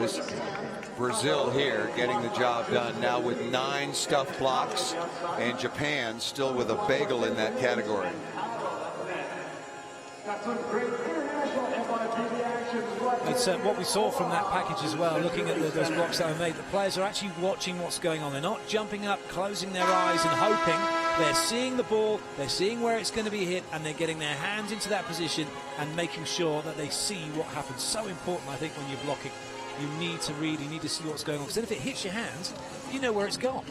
[SPEAKER 1] This Brazil here getting the job done now with 9 stuff blocks, and Japan still with a bagel in that category.
[SPEAKER 2] It's what we saw from that package as well, looking at those blocks that are made. The players are actually watching what's going on. They're not jumping up, closing their eyes and hoping. They're seeing the ball, they're seeing where it's going to be hit, and they're getting their hands into that position and making sure that they see what happens. So important, I think, when you're blocking. You need to read, you need to see what's going on. Because then if it hits your hands, you know where it's gone.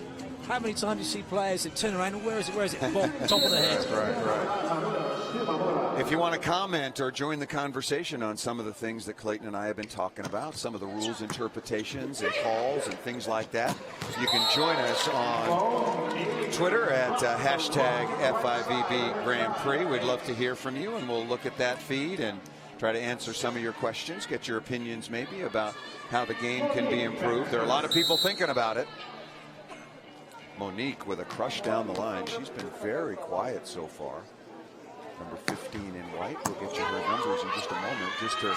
[SPEAKER 2] How many times do you see players that turn around and where is it? Ball, top of the head.
[SPEAKER 1] Right. If you want to comment or join the conversation on some of the things that Clayton and I have been talking about, some of the rules interpretations and calls and things like that, you can join us on Twitter at hashtag FIVB Grand Prix. We'd love to hear from you, and we'll look at that feed and try to answer some of your questions, get your opinions maybe about how the game can be improved. There are a lot of people thinking about it. Monique with a crush down the line. She's been very quiet so far. Number 15 in white. We'll get you her numbers in just a moment. Just her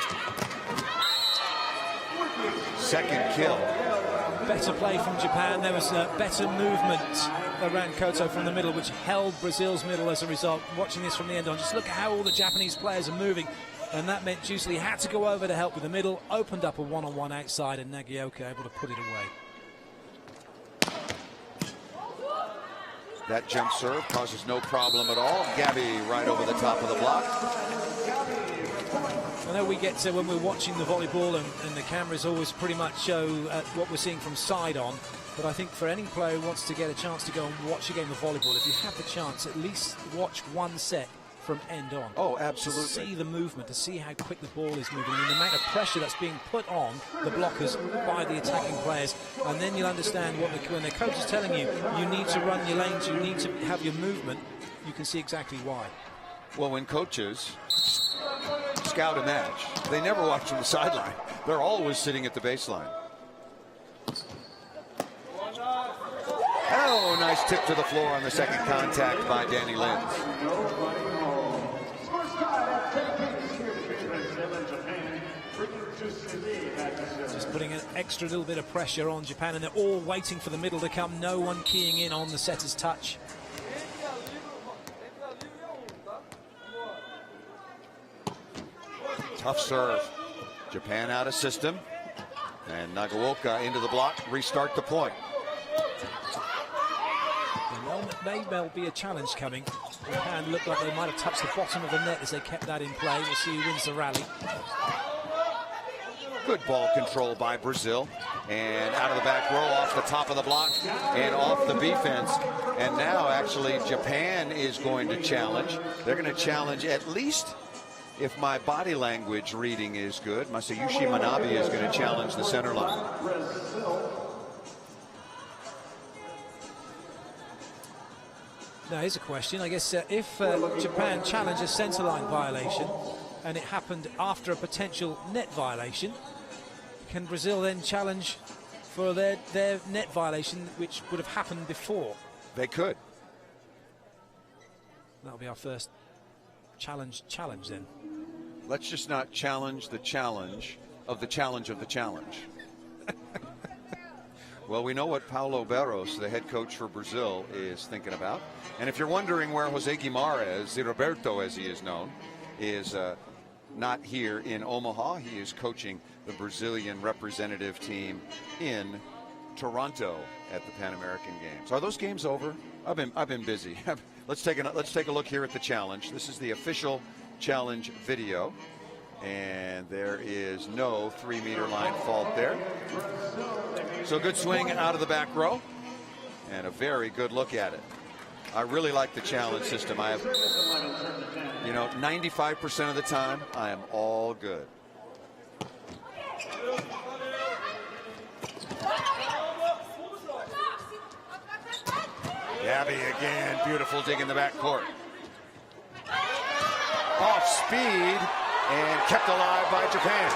[SPEAKER 1] second kill.
[SPEAKER 2] Better play from Japan. There was better movement around Koto from the middle, which held Brazil's middle as a result. Watching this from the end on, just look at how all the Japanese players are moving. And that meant Juicy had to go over to help with the middle, opened up a one-on-one outside, and Nagioka able to put it away.
[SPEAKER 1] That jump serve causes no problem at all. Gabby right over the top of the block.
[SPEAKER 2] I know we get to, when we're watching the volleyball, and the cameras always pretty much show what we're seeing from side on. But I think for any player who wants to get a chance to go and watch a game of volleyball, if you have the chance, at least watch one set from end on.
[SPEAKER 1] Oh, absolutely.
[SPEAKER 2] To see the movement, to see how quick the ball is moving, and the amount of pressure that's being put on the blockers by the attacking players. And then you'll understand when the coach is telling you, you need to run your lanes, you need to have your movement, you can see exactly why.
[SPEAKER 1] Well, when coaches scout a match, they never watch from the sideline. They're always sitting at the baseline. Oh, nice tip to the floor on the second contact by Danny Lins.
[SPEAKER 2] Just putting an extra little bit of pressure on Japan, and they're all waiting for the middle to come. No one keying in on the setter's touch.
[SPEAKER 1] Tough serve. Japan out of system. And Nagaoka into the block. Restart the point.
[SPEAKER 2] There may well be a challenge coming. Japan looked like they might have touched the bottom of the net as they kept that in play. We'll see who wins the rally.
[SPEAKER 1] Good ball control by Brazil. And out of the back row, off the top of the block, and off the defense. And now, actually, Japan is going to challenge. They're going to challenge, at least, if my body language reading is good, Masayushi Manabe is going to challenge the center line.
[SPEAKER 2] Now, here's a question. I guess if Japan challenged a centre line violation and it happened after a potential net violation, can Brazil then challenge for their net violation, which would have happened before?
[SPEAKER 1] They could.
[SPEAKER 2] That'll be our first challenge then.
[SPEAKER 1] Let's just not challenge the challenge of the challenge of the challenge. Well, we know what Paulo Barros, the head coach for Brazil, is thinking about. And if you're wondering where Jose Guimarães, Roberto as he is known, is not here in Omaha, he is coaching the Brazilian representative team in Toronto at the Pan American Games. Are those games over? I've been busy. Let's take a look here at the challenge. This is the official challenge video, and there is no 3-meter line fault there. So good swing out of the back row, and a very good look at it. I really like the challenge system. I have, 95% of the time, I am all good. Gabby again, beautiful dig in the backcourt. Off speed and kept alive by Japan.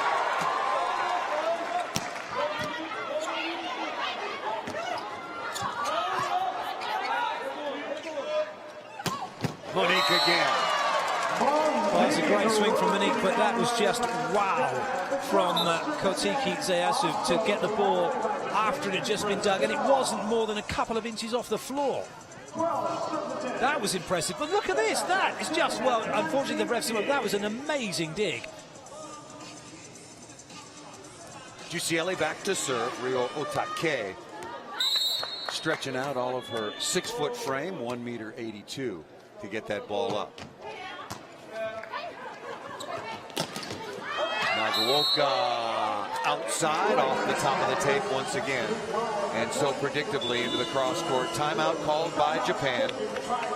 [SPEAKER 1] Monique again.
[SPEAKER 2] Well, it's a great swing from Monique, but that was just wow from Kotiki Zeyasu to get the ball after it had just been dug, and it wasn't more than a couple of inches off the floor. That was impressive, but look at this. That is just, well, unfortunately the refs, that was an amazing dig.
[SPEAKER 1] Giusielli back to serve. Rio Otake stretching out all of her 6-foot frame, 1.82 to get that ball up. Nagaoka outside off the top of the tape once again. And so predictably into the cross court. Timeout called by Japan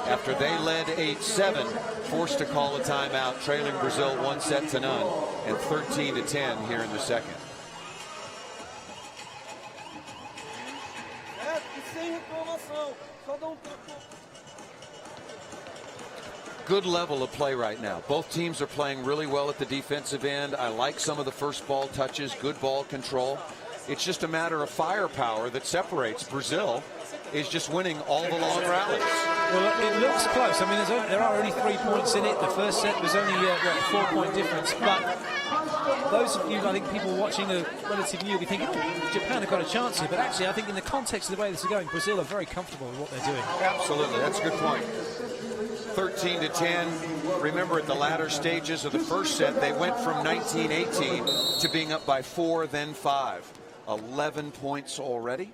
[SPEAKER 1] after they led 8-7, forced to call a timeout, trailing Brazil 1-0 and 13-10 here in the second. Good level of play right now. Both teams are playing really well at the defensive end. I like some of the first ball touches, good ball control. It's just a matter of firepower that separates. Brazil is just winning all the long rallies.
[SPEAKER 2] Well, it looks close. I mean, there are only 3 points in it. The first set was only a 4-point difference. But those of you, I think people watching the relative new will be thinking, oh, Japan have got a chance here. But actually, I think in the context of the way this is going, Brazil are very comfortable with what they're doing.
[SPEAKER 1] Absolutely. That's a good point. 13-10. Remember, at the latter stages of the first set, they went from 19-18 to being up by 4, then 5. 11 points already.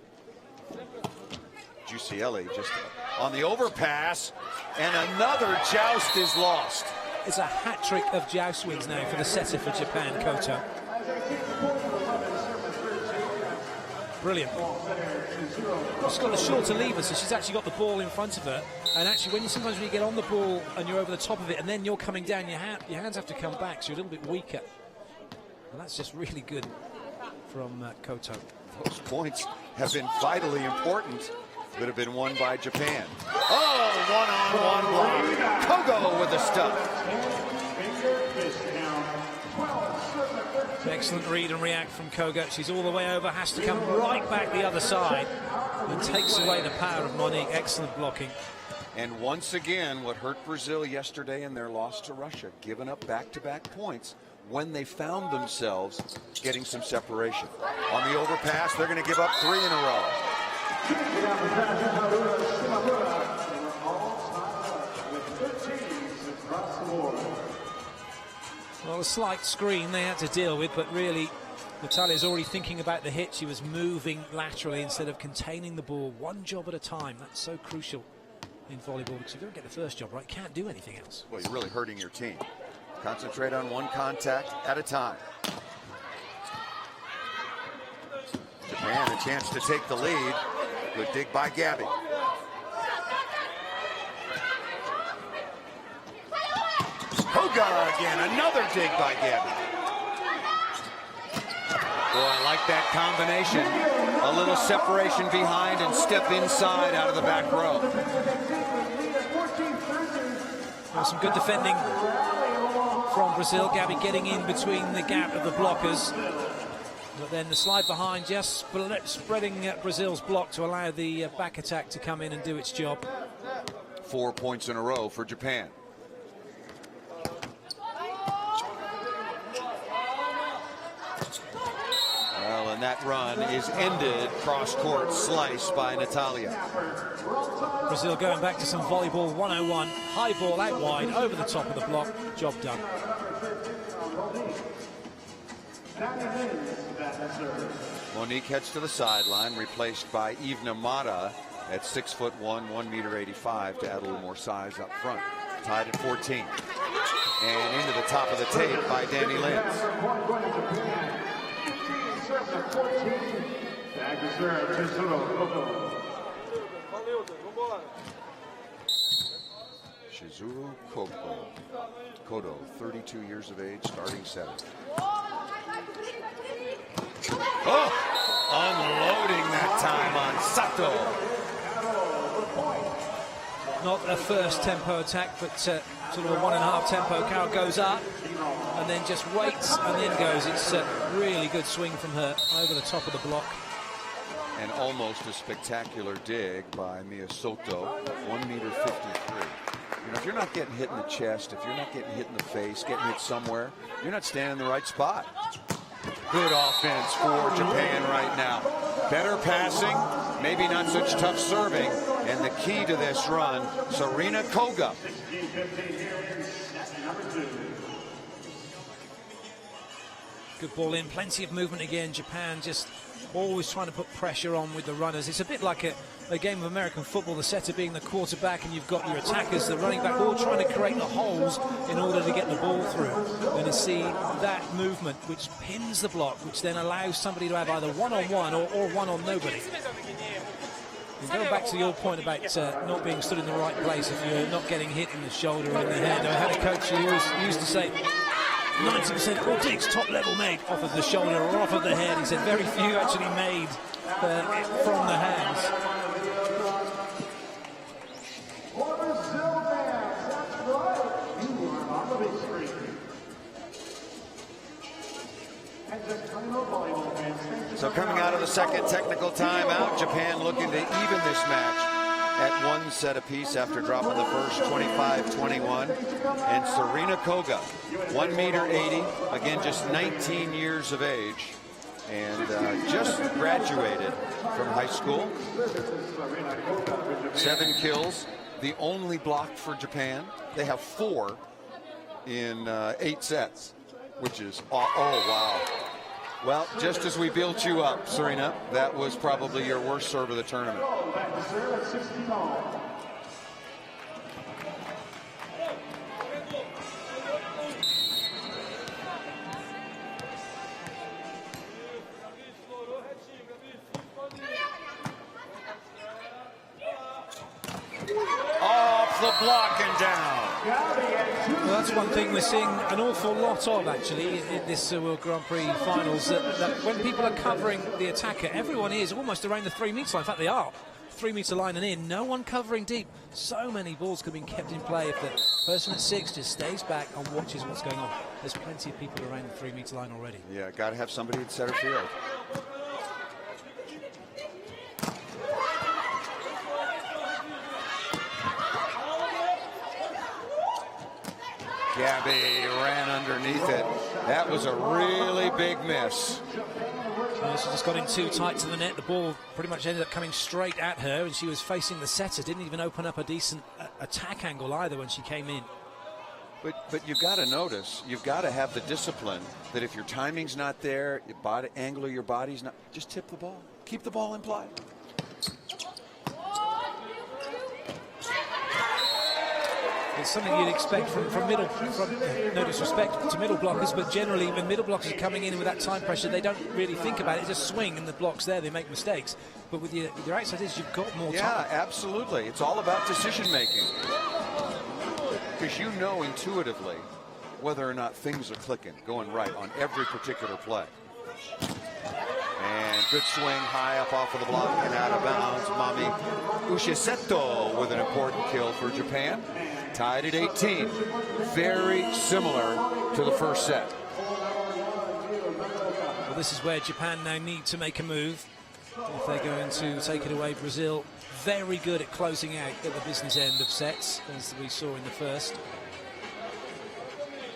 [SPEAKER 1] Giusielli just on the overpass, and another joust is lost.
[SPEAKER 2] It's a hat trick of joust wins now for the setter for Japan, Koto. Brilliant. She's got the shorter lever, so she's actually got the ball in front of her. And actually, sometimes when you get on the ball and you're over the top of it, and then you're coming down, your hands have to come back, so you're a little bit weaker. And that's just really good from Koto.
[SPEAKER 1] Those points have been vitally important. That have been won by Japan. Oh, one-on-one block. Kogo with the stuff.
[SPEAKER 2] Excellent read and react from Kogo. She's all the way over, has to come right back the other side and takes away the power of Monique. Excellent blocking.
[SPEAKER 1] And once again, what hurt Brazil yesterday in their loss to Russia, giving up back-to-back points when they found themselves getting some separation. On the overpass, they're going to give up 3 in a row.
[SPEAKER 2] Well, a slight screen they had to deal with, but really Natalia's already thinking about the hit. She was moving laterally instead of containing the ball one job at a time. That's so crucial in volleyball, because if you don't get the first job right, you can't do anything else.
[SPEAKER 1] Well, you're really hurting your team. Concentrate on one contact at a time. Japan a chance to take the lead. Good dig by Gabby. Koga again, another dig by Gabby. Boy, I like that combination. A little separation behind and step inside out of the back row.
[SPEAKER 2] Well, some good defending from Brazil. Gabby getting in between the gap of the blockers. But then the slide behind just spreading Brazil's block to allow the back attack to come in and do its job.
[SPEAKER 1] 4 points in a row for Japan. Well, and that run is ended. Cross-court slice by Natalia.
[SPEAKER 2] Brazil going back to some volleyball 101. High ball out wide, over the top of the block. Job done.
[SPEAKER 1] Monique heads to the sideline, replaced by Ivna Mata at 6'1", 1.85 to add a little more size up front. Tied at 14. And into the top of the tape by Danny Lins. Shizuru Kodo, 32 years of age, starting setter. Oh, unloading that time on Sato.
[SPEAKER 2] Not a first tempo attack, but sort of a 1.5 tempo. Carol goes up and then just waits and then goes. It's a really good swing from her over the top of the block.
[SPEAKER 1] And almost a spectacular dig by Mia Soto, 1.53 meters. You know, if you're not getting hit in the chest, if you're not getting hit in the face, getting hit somewhere, you're not standing in the right spot. Good offense for Japan right now. Better passing, maybe not such tough serving, and the key to this run, Sarina Koga.
[SPEAKER 2] Good ball in, plenty of movement again. Japan just always trying to put pressure on with the runners. It's a bit like a game of American football, the setter being the quarterback and you've got your attackers, the running back, all trying to create the holes in order to get the ball through. And to see that movement which pins the block, which then allows somebody to have either one-on-one or one-on-nobody. And going back to your point about not being stood in the right place if you're not getting hit in the shoulder or in the head. I had a coach who always used to say 90% of all digs top level made off of the shoulder or off of the head. He said very few actually made from the hands.
[SPEAKER 1] So coming out of the second technical timeout, Japan looking to even this match at one set apiece after dropping the first 25-21. And Sarina Koga, 1.80 meters, again just 19 years of age, and just graduated from high school. 7 kills, the only block for Japan. They have 4 in 8 sets, which is, oh wow. Well, just as we built you up, Sarina, that was probably your worst serve of the tournament. Off the block and down.
[SPEAKER 2] Well, that's one thing we're seeing an awful lot of, actually, in this World Grand Prix finals, that when people are covering the attacker, everyone is almost around the 3 metre line. In fact, they are 3 metre line and in. No one covering deep. So many balls could have been kept in play if the person at 6 just stays back and watches what's going on. There's plenty of people around the 3 metre line already.
[SPEAKER 1] Yeah, got to have somebody at center field. Gabby ran underneath it. That was a really big miss.
[SPEAKER 2] She just got in too tight to the net. The ball pretty much ended up coming straight at her, and she was facing the setter. Didn't even open up a decent attack angle either when she came in.
[SPEAKER 1] But you've got to notice, you've got to have the discipline that if your timing's not there, your body angle of your body's not, just tip the ball. Keep the ball in play.
[SPEAKER 2] It's something you'd expect from no disrespect to middle blockers, but generally when middle blockers are coming in with that time pressure, they don't really think about it. They just swing and the block's there, they make mistakes. But with your outsiders, you've got more time.
[SPEAKER 1] Yeah, absolutely. It's all about decision making. Because you know intuitively whether or not things are clicking, going right on every particular play. And good swing high up off of the block and out of bounds. Mami Ushiseto with an important kill for Japan. Tied at 18. Very similar to the first set.
[SPEAKER 2] Well, this is where Japan now need to make a move if they're going to take it away. Brazil very good at closing out at the business end of sets, as we saw in the first.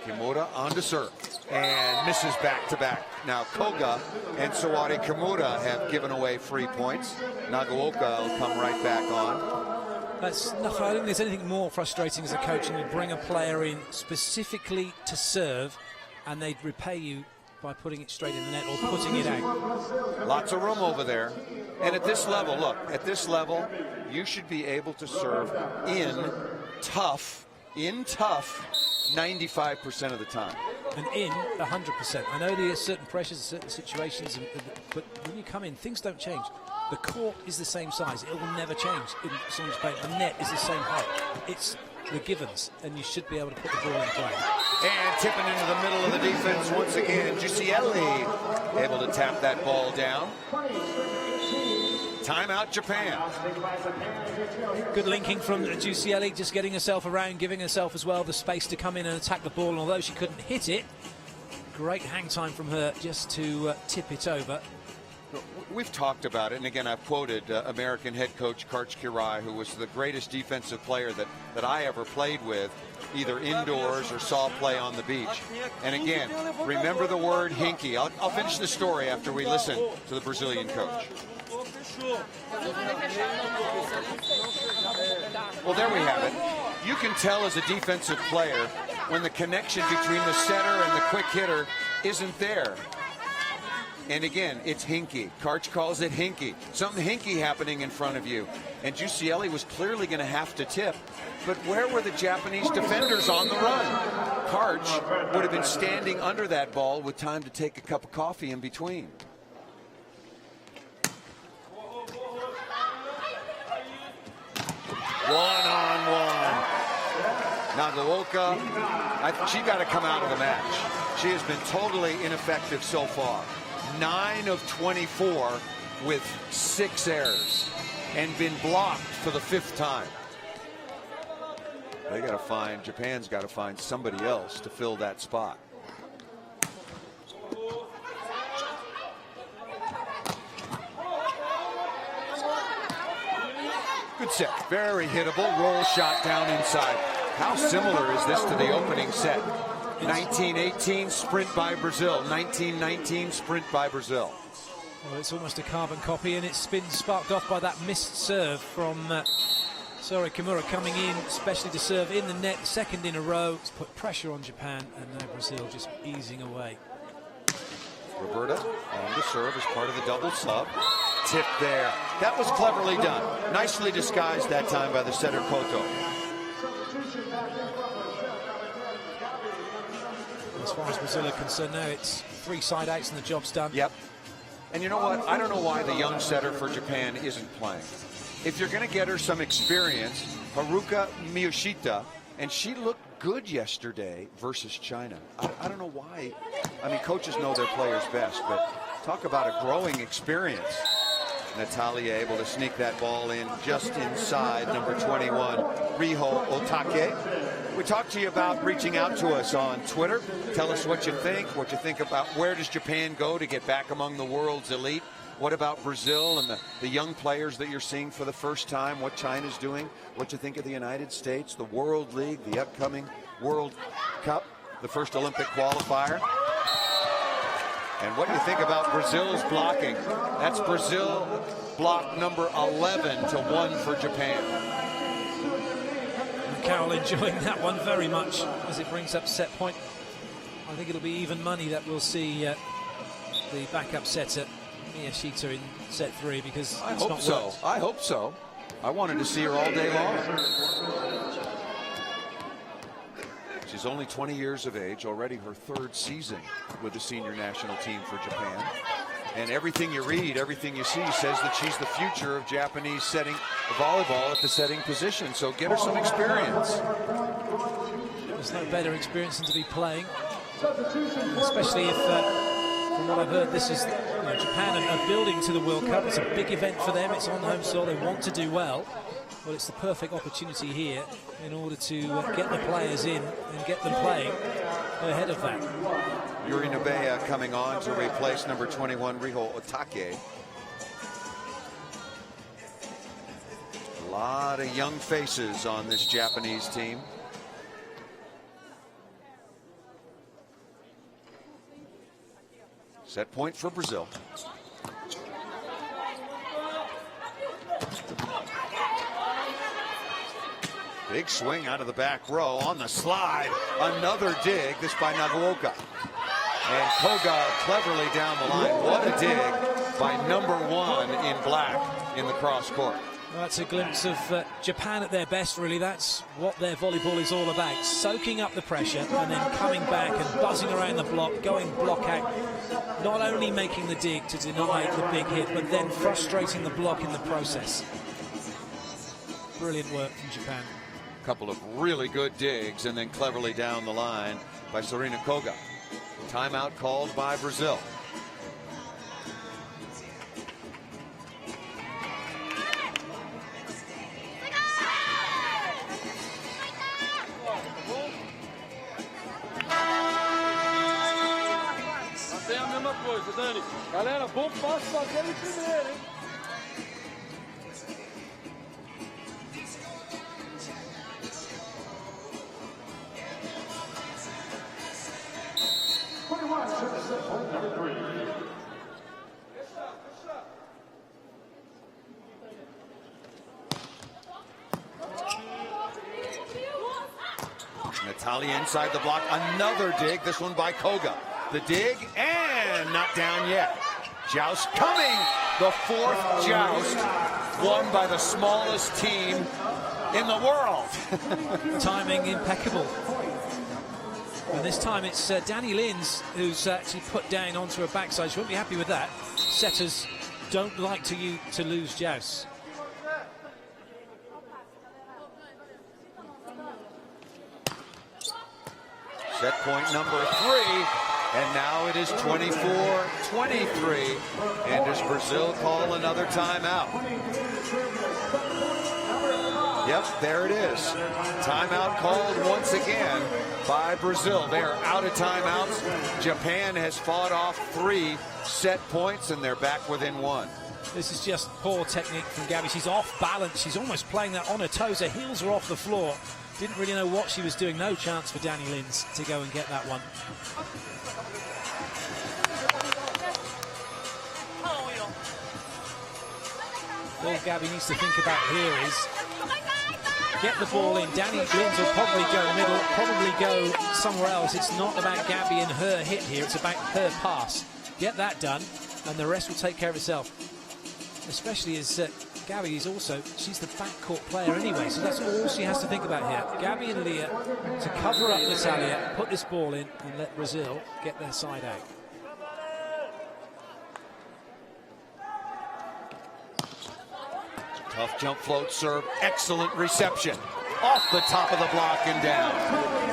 [SPEAKER 1] Kimura on to serve and misses back-to-back. Now Koga and Sawari Kimura have given away free points. Nagaoka will come right back on.
[SPEAKER 2] That's nothing. I don't think there's anything more frustrating as a coach, and you bring a player in specifically to serve, and they'd repay you by putting it straight in the net or putting it out.
[SPEAKER 1] Lots of room over there. And at this level, look, at this level, you should be able to serve in tough 95% of the time.
[SPEAKER 2] And in 100%. I know there are certain pressures, certain situations, but when you come in, things don't change. The court is the same size. It will never change in someone's paint. The net is the same height. It's the givens, and you should be able to put the ball in play.
[SPEAKER 1] And tipping into the middle of the defense once again. Giusielli able to tap that ball down. Timeout Japan.
[SPEAKER 2] Good linking from Giusielli, just getting herself around, giving herself as well the space to come in and attack the ball. And although she couldn't hit it, great hang time from her just to tip it over.
[SPEAKER 1] We've talked about it, and again, I've quoted American head coach Karch Kirai, who was the greatest defensive player that I ever played with, either indoors or saw play on the beach. And again, remember the word hinky. I'll finish the story after we listen to the Brazilian coach. Well, there we have it. You can tell as a defensive player when the connection between the setter and the quick hitter isn't there. And again, it's hinky. Karch calls it hinky. Something hinky happening in front of you. And Giusielli was clearly going to have to tip. But where were the Japanese defenders on the run? Karch would have been standing under that ball with time to take a cup of coffee in between. One-on-one. Nagaoka, she got to come out of the match. She has been totally ineffective so far. 9 of 24 with 6 errors and been blocked for the 5th time. They got to find, Japan's got to find somebody else to fill that spot. Good set, very hittable, roll shot down inside. How similar is this to the opening set? 1918 sprint by Brazil, 1919 sprint by Brazil.
[SPEAKER 2] Well, it's almost a carbon copy, and it's been sparked off by that missed serve from Sori Kimura coming in, especially to serve in the net, second in a row. It's put pressure on Japan, and now Brazil just easing away.
[SPEAKER 1] Roberta on the serve as part of the double sub. Tip there. That was cleverly done. Nicely disguised that time by the setter Koto.
[SPEAKER 2] As far as Brazil are concerned now, it's 3 side outs and the job's done.
[SPEAKER 1] Yep. And you know what? I don't know why the young setter for Japan isn't playing. If you're going to get her some experience, Haruka Miyashita, and she looked good yesterday versus China. I don't know why. I mean, coaches know their players best, but talk about a growing experience. Natalia able to sneak that ball in just inside number 21, Riho Otake. We talked to you about reaching out to us on Twitter. Tell us what you think about where does Japan go to get back among the world's elite. What about Brazil and the young players that you're seeing for the first time, what China's doing, what you think of the United States, the World League, the upcoming World Cup, the first Olympic qualifier. And what do you think about Brazil's blocking? That's Brazil block number 11 to 1 for Japan.
[SPEAKER 2] Carroll enjoying that one very much as it brings up set point. I think it'll be even money that we'll see the backup setter Miyashita in set 3 because
[SPEAKER 1] I
[SPEAKER 2] it's
[SPEAKER 1] hope
[SPEAKER 2] not
[SPEAKER 1] so.
[SPEAKER 2] worked.
[SPEAKER 1] I hope so. I wanted to see her all day long. She's only 20 years of age, already her 3rd season with the senior national team for Japan. And everything you read, everything you see says that she's the future of Japanese setting volleyball at the setting position. So get her some experience.
[SPEAKER 2] There's no better experience than to be playing, especially if, from what I've heard, this is Japan are building to the World Cup. It's a big event for them. It's on home soil. They want to do well. Well, it's the perfect opportunity here in order to get the players in and get them playing ahead of that.
[SPEAKER 1] Yuri Nabeya coming on to replace number 21, Riho Otake. A lot of young faces on this Japanese team. Set point for Brazil. Big swing out of the back row on the slide. Another dig, this by Nagaoka. And Koga cleverly down the line. What a dig by number 1 in black in the cross court.
[SPEAKER 2] Well, that's a glimpse of Japan at their best, really. That's what their volleyball is all about. Soaking up the pressure and then coming back and buzzing around the block, going block out. Not only making the dig to deny the big hit, but then frustrating the block in the process. Brilliant work from Japan.
[SPEAKER 1] A couple of really good digs and then cleverly down the line by Serena Koga. Timeout called by Brazil.
[SPEAKER 4] Tem a mesma mesma coisa, Dani. Galera, bom passo fazer ele primeiro, hein?
[SPEAKER 1] Natalia inside the block, another dig, this one by Koga. The dig, and not down yet. Joust coming, the fourth joust, won by the smallest team in the world.
[SPEAKER 2] Timing impeccable. And this time it's Danny Lins who's actually put down onto her backside. She won't be happy with that. Setters don't like to lose jousts.
[SPEAKER 1] Set point number 3, and now it is 24-23. And does Brazil call another timeout? Yep, there it is. Timeout called once again by Brazil. They're out of timeouts. Japan has fought off 3 set points, and they're back within 1.
[SPEAKER 2] This is just poor technique from Gabby. She's off balance. She's almost playing that on her toes. Her heels are off the floor. Didn't really know what she was doing. No chance for Danny Lins to go and get that one. All Gabby needs to think about here is get the ball in. Danny Lins will probably go middle, probably go somewhere else. It's not about Gabby and her hit here. It's about her pass. Get that done, and the rest will take care of itself. Especially as Gabby is also, she's the backcourt player anyway, so that's all she has to think about here. Gabby and Leah to cover up Natalia, put this ball in, and let Brazil get their side out.
[SPEAKER 1] Tough jump float serve, excellent reception. Off the top of the block and down.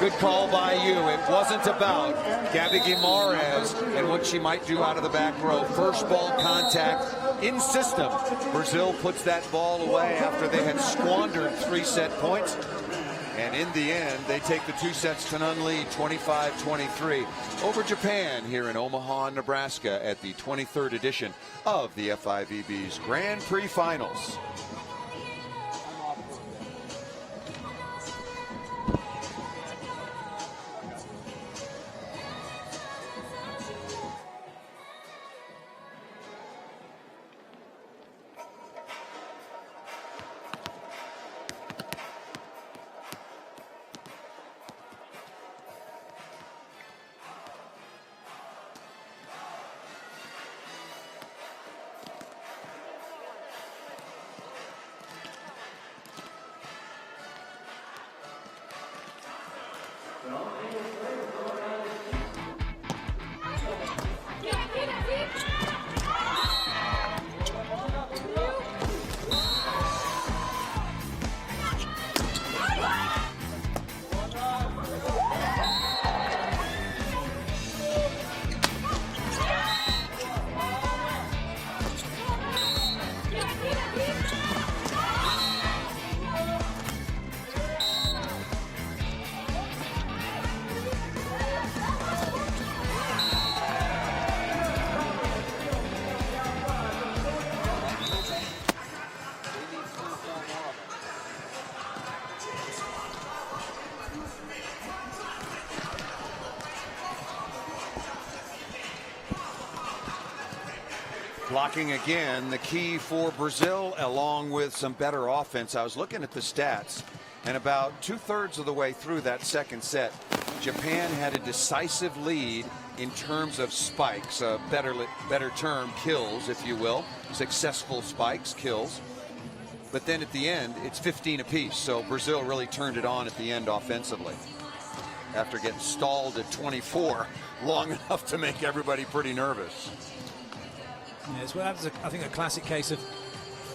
[SPEAKER 1] Good call by you. It wasn't about Gabby Guimarães and what she might do out of the back row. First ball contact in system. Brazil puts that ball away after they had squandered 3 set points. And in the end, they take the 2 sets to none lead, 25-23, over Japan here in Omaha, Nebraska at the 23rd edition of the FIVB's Grand Prix Finals. Blocking again, the key for Brazil, along with some better offense. I was looking at the stats, and about 2/3 of the way through that second set, Japan had a decisive lead in terms of spikes, a better term, kills, if you will, successful spikes, kills. But then at the end, it's 15 apiece, so Brazil really turned it on at the end offensively after getting stalled at 24 long enough to make everybody pretty nervous.
[SPEAKER 2] Yes, well, that was, I think, a classic case of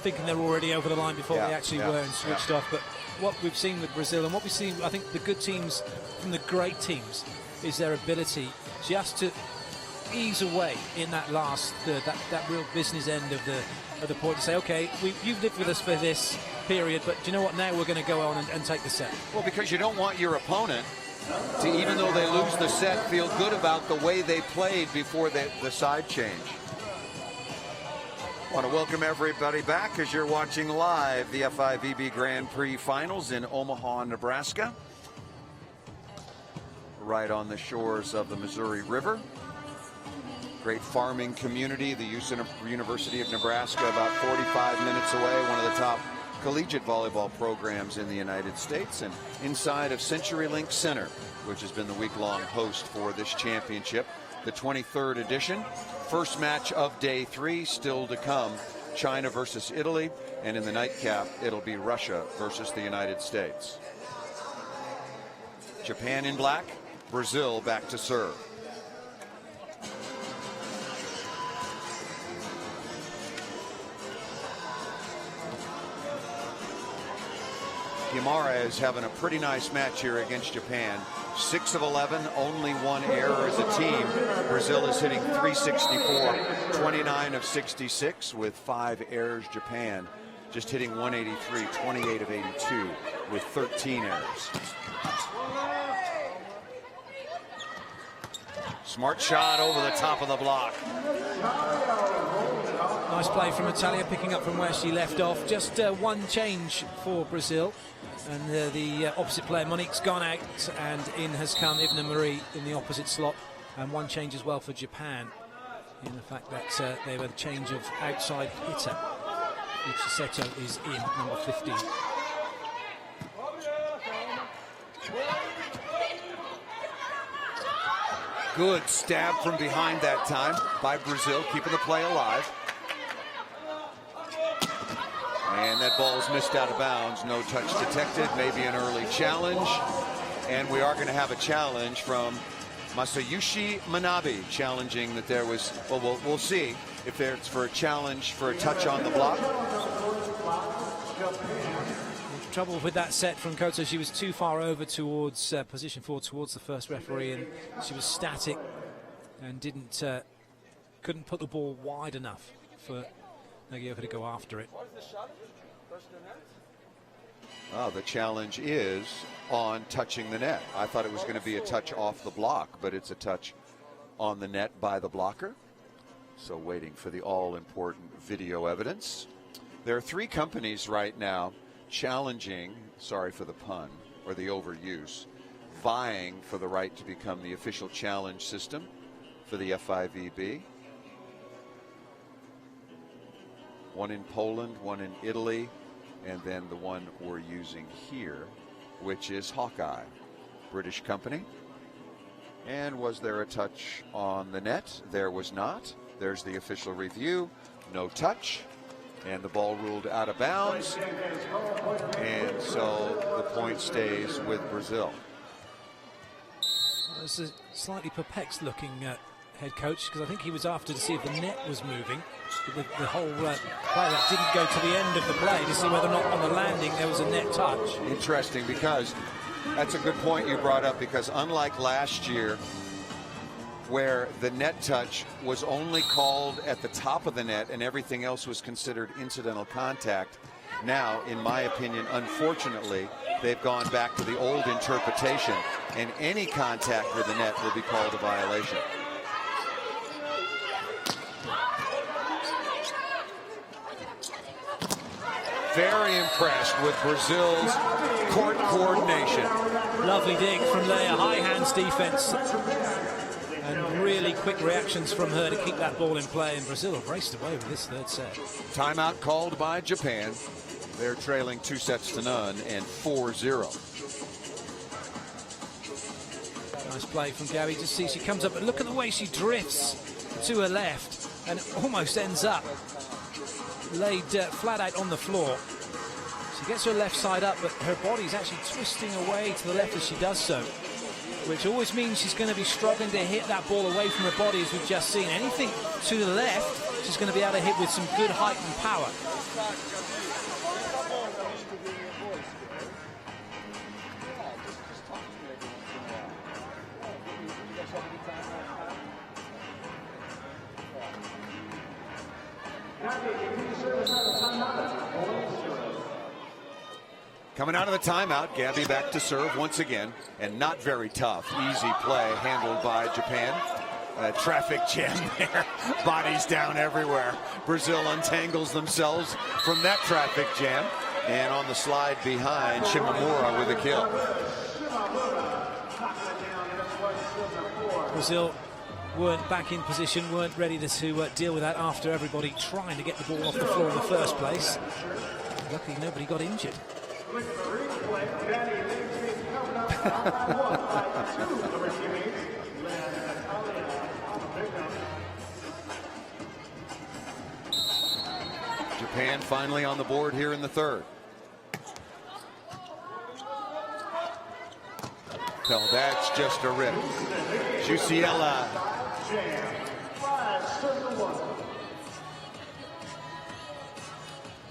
[SPEAKER 2] thinking they're already over the line before they actually were and switched off. But what we've seen with Brazil and what we see, I think, the good teams from the great teams is their ability just to ease away in that last third, that real business end of the point, to say, okay, you've lived with us for this period, but do you know what? Now we're going to go on and take the set.
[SPEAKER 1] Well, because you don't want your opponent to, even though they lose the set, feel good about the way they played before the side change. I want to welcome everybody back as you're watching live the FIVB Grand Prix Finals in Omaha, Nebraska. Right on the shores of the Missouri River. Great farming community, the University of Nebraska, about 45 minutes away, one of the top collegiate volleyball programs in the United States, and inside of CenturyLink Center, which has been the week-long host for this championship, the 23rd edition. First match of day 3 still to come, China versus Italy, and in the nightcap it'll be Russia versus the United States. Japan in black, Brazil back to serve. Himara is having a pretty nice match here against Japan. 6 of 11, only 1 error as a team. Brazil is hitting 364, 29 of 66 with 5 errors. Japan just hitting 183, 28 of 82 with 13 errors. Smart shot over the top of the block.
[SPEAKER 2] Nice play from Italia, picking up from where she left off. Just one change for Brazil. And the opposite player, Monique's gone out, and in has come Ivna Marie in the opposite slot. And one change as well for Japan, in the fact that they have a change of outside hitter. Ichiseto is in, number 15.
[SPEAKER 1] Good stab from behind that time by Brazil, keeping the play alive. And that ball's missed out of bounds. No touch detected. Maybe an early challenge. And we are going to have a challenge from Masayushi Manabe, challenging that there was, well, we'll see if it's for a challenge for a touch on the block.
[SPEAKER 2] Trouble with that set from Koto. She was too far over towards position 4 towards the first referee, and she was static and couldn't put the ball wide enough for Nagioka to go after it.
[SPEAKER 1] Oh, the challenge is on touching the net. I thought it was going to be a touch off the block, but it's a touch on the net by the blocker. So waiting for the all-important video evidence. There are 3 companies right now challenging, sorry for the pun, or the overuse, vying for the right to become the official challenge system for the FIVB. One in Poland, one in Italy, and then the one we're using here, which is Hawkeye, British company. And was there a touch on the net? There was not. There's the official review, no touch, and the ball ruled out of bounds, and so the point stays with Brazil.
[SPEAKER 2] It's a slightly perplexed looking head coach, because I think he was after to see if the net was moving. The whole play that didn't go to the end of the play to see whether or not on the landing there was a net touch.
[SPEAKER 1] Interesting, because that's a good point you brought up, because unlike last year where the net touch was only called at the top of the net and everything else was considered incidental contact, now, in my opinion, unfortunately, they've gone back to the old interpretation, and any contact with the net will be called a violation. Very impressed with Brazil's court coordination.
[SPEAKER 2] Lovely dig from Leia, high hands defense, and really quick reactions from her to keep that ball in play, and Brazil have raced away with this third set.
[SPEAKER 1] Timeout called by Japan. They're trailing 2-0 and 4-0.
[SPEAKER 2] Nice play from Gabby. Just see she comes up, but look at the way she drifts to her left and almost ends up laid flat out on the floor. She gets her left side up, but her body's actually twisting away to the left as she does so, which always means she's going to be struggling to hit that ball away from her body, as we've just seen. Anything to the left, she's going to be able to hit with some good height and power.
[SPEAKER 1] Coming out of the timeout, Gabby back to serve once again, and not very tough. Easy play handled by Japan. Traffic jam there. Bodies down everywhere. Brazil untangles themselves from that traffic jam. And on the slide behind, Shimamura with a kill.
[SPEAKER 2] Brazil weren't back in position, weren't ready to deal with that after everybody trying to get the ball off the floor in the first place. Luckily, nobody got injured.
[SPEAKER 1] Japan finally on the board here in the third. Well, that's just a rip. Jussiela.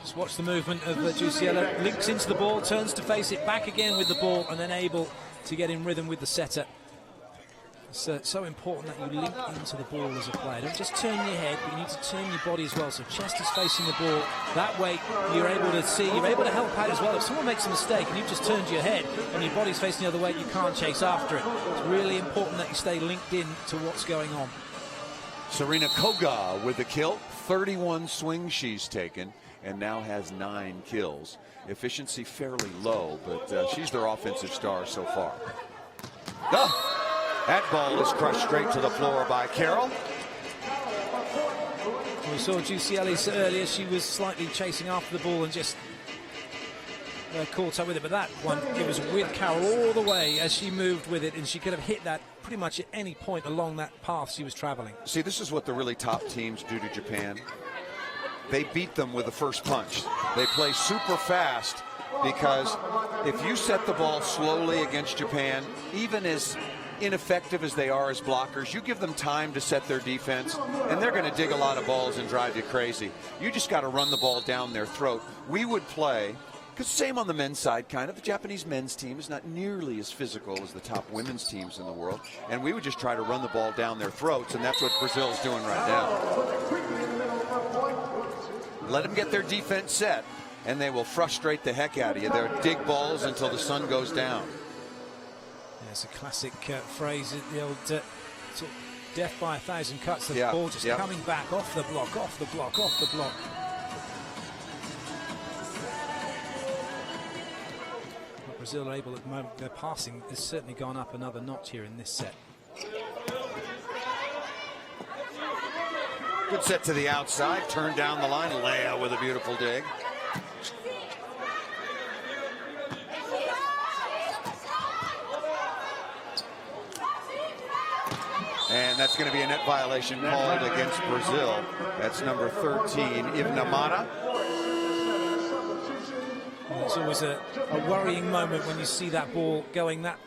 [SPEAKER 2] Just watch the movement of Jussiela. Links into the ball, turns to face it, back again with the ball, and then able to get in rhythm with the setter. It's so important that you link into the ball as a player. Don't just turn your head, but you need to turn your body as well. So chest is facing the ball. That way you're able to see, you're able to help out as well. If someone makes a mistake and you've just turned your head and your body's facing the other way, you can't chase after it. It's really important that you stay linked in to what's going on.
[SPEAKER 1] Serena Koga with the kill. 31 swings she's taken and now has 9 kills. Efficiency fairly low, but she's their offensive star so far. Oh! That ball is crushed straight to the floor by Carroll.
[SPEAKER 2] We saw Jussiela earlier. She was slightly chasing after the ball and just caught up with it. But that one, it was with Carroll all the way as she moved with it, and she could have hit that pretty much at any point along that path she was traveling.
[SPEAKER 1] See, this is what the really top teams do to Japan. They beat them with the first punch. They play super fast because if you set the ball slowly against Japan, even as ineffective as they are as blockers, you give them time to set their defense, and they're going to dig a lot of balls and drive you crazy. You just got to run the ball down their throat. We would play, because same on the men's side, kind of. The Japanese men's team is not nearly as physical as the top women's teams in the world, and we would just try to run the ball down their throats, and that's what Brazil's doing right now. Let them get their defense set, and they will frustrate the heck out of you. They'll dig balls until the sun goes down.
[SPEAKER 2] It's a classic phrase, the old sort of death by 1,000 cuts. The ball just coming back off the block, off the block, off the block. But Brazil are able at the moment, their passing has certainly gone up another notch here in this set.
[SPEAKER 1] Good set to the outside, turn down the line, Leia with a beautiful dig. And that's going to be a net violation called against Brazil. That's number 13, Ivnamata.
[SPEAKER 2] It's always a worrying moment when you see that ball going that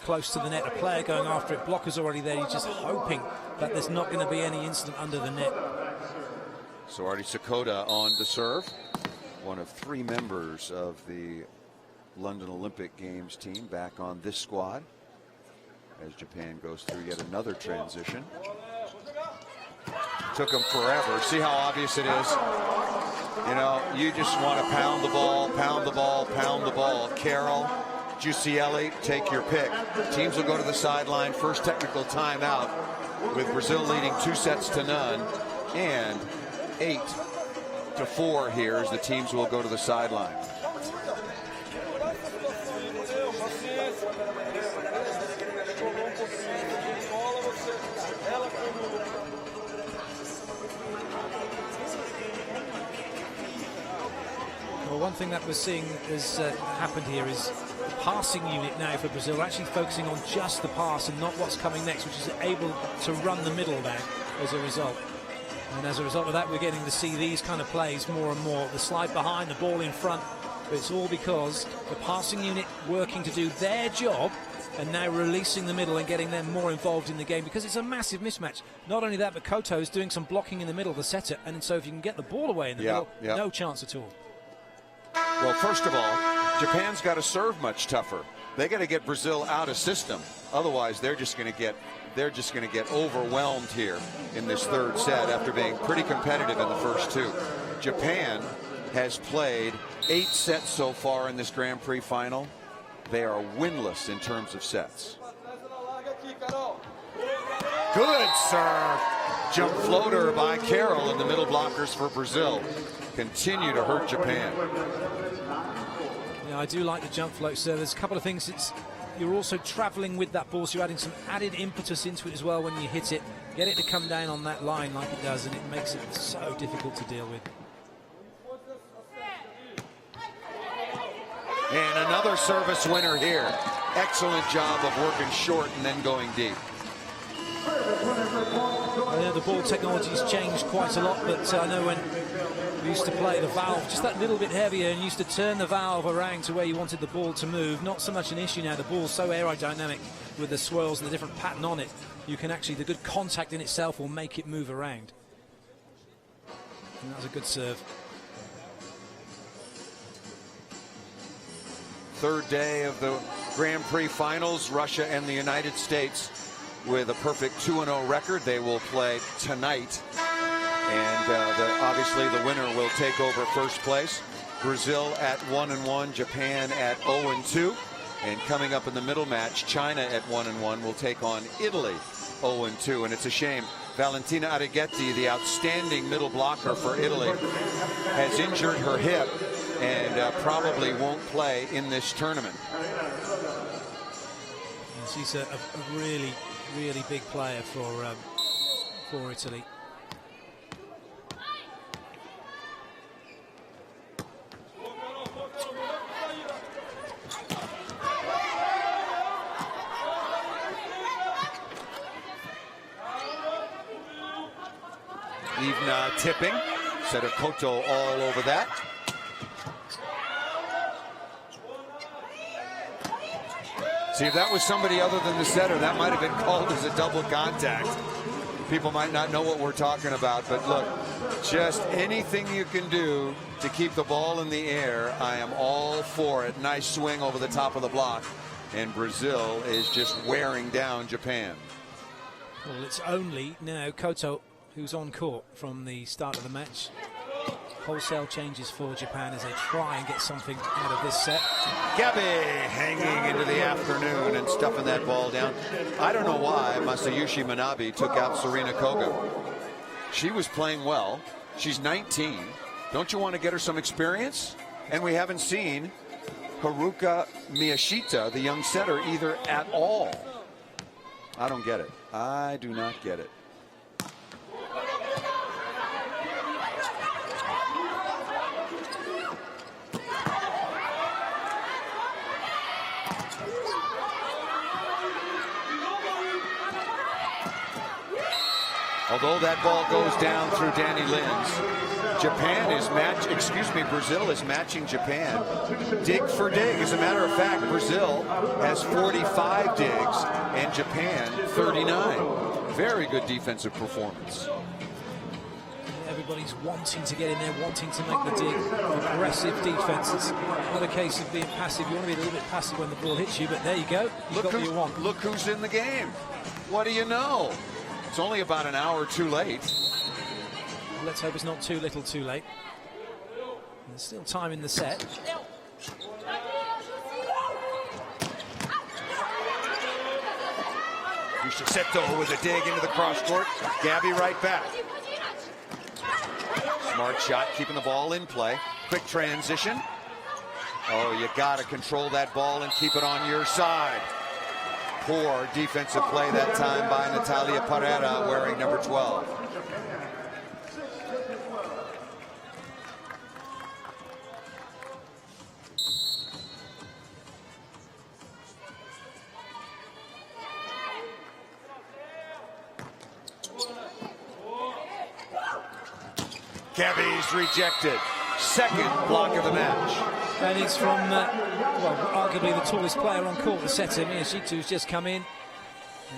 [SPEAKER 2] close to the net. A player going after it, blocker's already there. You're just hoping that there's not going to be any incident under the net.
[SPEAKER 1] So Artie Sakota on to serve. One of 3 members of the London Olympic Games team back on this squad, as Japan goes through yet another transition. Took them forever. See how obvious it is? You know, you just want to pound the ball, pound the ball, pound the ball. Carroll, Jussiela, take your pick. Teams will go to the sideline. First technical timeout with Brazil leading 2-0 and 8-4 here as the teams will go to the sideline.
[SPEAKER 2] Well, one thing that we're seeing has happened here is the passing unit now for Brazil actually focusing on just the pass and not what's coming next, which is able to run the middle now as a result. And as a result of that, we're getting to see these kind of plays more and more. The slide behind, the ball in front. But it's all because the passing unit working to do their job and now releasing the middle and getting them more involved in the game, because it's a massive mismatch. Not only that, but Koto is doing some blocking in the middle, the setter, and so if you can get the ball away in the middle, no chance at all.
[SPEAKER 1] Well, first of all, Japan's got to serve much tougher. They got to get Brazil out of system. Otherwise, they're just going to get overwhelmed here in this third set after being pretty competitive in the first 2. Japan has played 8 sets so far in this Grand Prix final. They are winless in terms of sets. Good serve. Jump floater by Carroll, and the middle blockers for Brazil continue to hurt Japan.
[SPEAKER 2] Yeah, I do like the jump float serve. There's a couple of things. You're also traveling with that ball, so you're adding some added impetus into it as well when you hit it. Get it to come down on that line like it does, and it makes it so difficult to deal with.
[SPEAKER 1] And another service winner here. Excellent job of working short and then going deep.
[SPEAKER 2] I know the ball technology has changed quite a lot, but I know when we used to play the valve just that little bit heavier and used to turn the valve around to where you wanted the ball to move. Not so much an issue now. The ball's so aerodynamic with the swirls and the different pattern on it. You can actually, the good contact in itself will make it move around. And that was a good serve.
[SPEAKER 1] Third day of the Grand Prix finals. Russia and the United States with a perfect 2-0 record. They will play tonight. And obviously the winner will take over first place. Brazil at 1-1, Japan at 0-2. And coming up in the middle match, China at 1-1 will take on Italy 0-2. And it's a shame. Valentina Arrighetti, the outstanding middle blocker for Italy, has injured her hip and probably won't play in this tournament.
[SPEAKER 2] She's a really, really big player for Italy.
[SPEAKER 1] Even tipping, Setter Koto all over that. See, if that was somebody other than the setter, that might have been called as a double contact. People might not know what we're talking about, but look, just anything you can do to keep the ball in the air, I am all for it. Nice swing over the top of the block, and Brazil is just wearing down Japan.
[SPEAKER 2] Well, it's only now Koto who's on court from the start of the match. Wholesale changes for Japan as they try and get something out of this set.
[SPEAKER 1] Gabi hanging into the afternoon and stuffing that ball down. I don't know why Masayushi Manabe took out Serena Koga. She was playing well. She's 19. Don't you want to get her some experience? And we haven't seen Haruka Miyashita, the young setter, either at all. I don't get it. I do not get it. Although that ball goes down through Danny Lins, Brazil is matching Japan dig for dig. As a matter of fact, Brazil has 45 digs and Japan 39. Very good defensive performance.
[SPEAKER 2] Everybody's wanting to get in there, wanting to make the dig. Aggressive defense. It's not a case of being passive. You want to be a little bit passive when the ball hits you, but there you go. You got what you want.
[SPEAKER 1] Look who's in the game. What do you know? It's only about an hour too late.
[SPEAKER 2] Let's hope it's not too little too late. There's still time in the set.
[SPEAKER 1] Yushiseto with a dig into the cross court. Gabi right back. Smart shot, keeping the ball in play. Quick transition. Oh, you got to control that ball and keep it on your side. Poor defensive play that time by Natalia Pereira, wearing number 12. Gabi's rejected. Second block of the match.
[SPEAKER 2] And it's from, well, arguably the tallest player on court, the setter. Miyashito's just come in.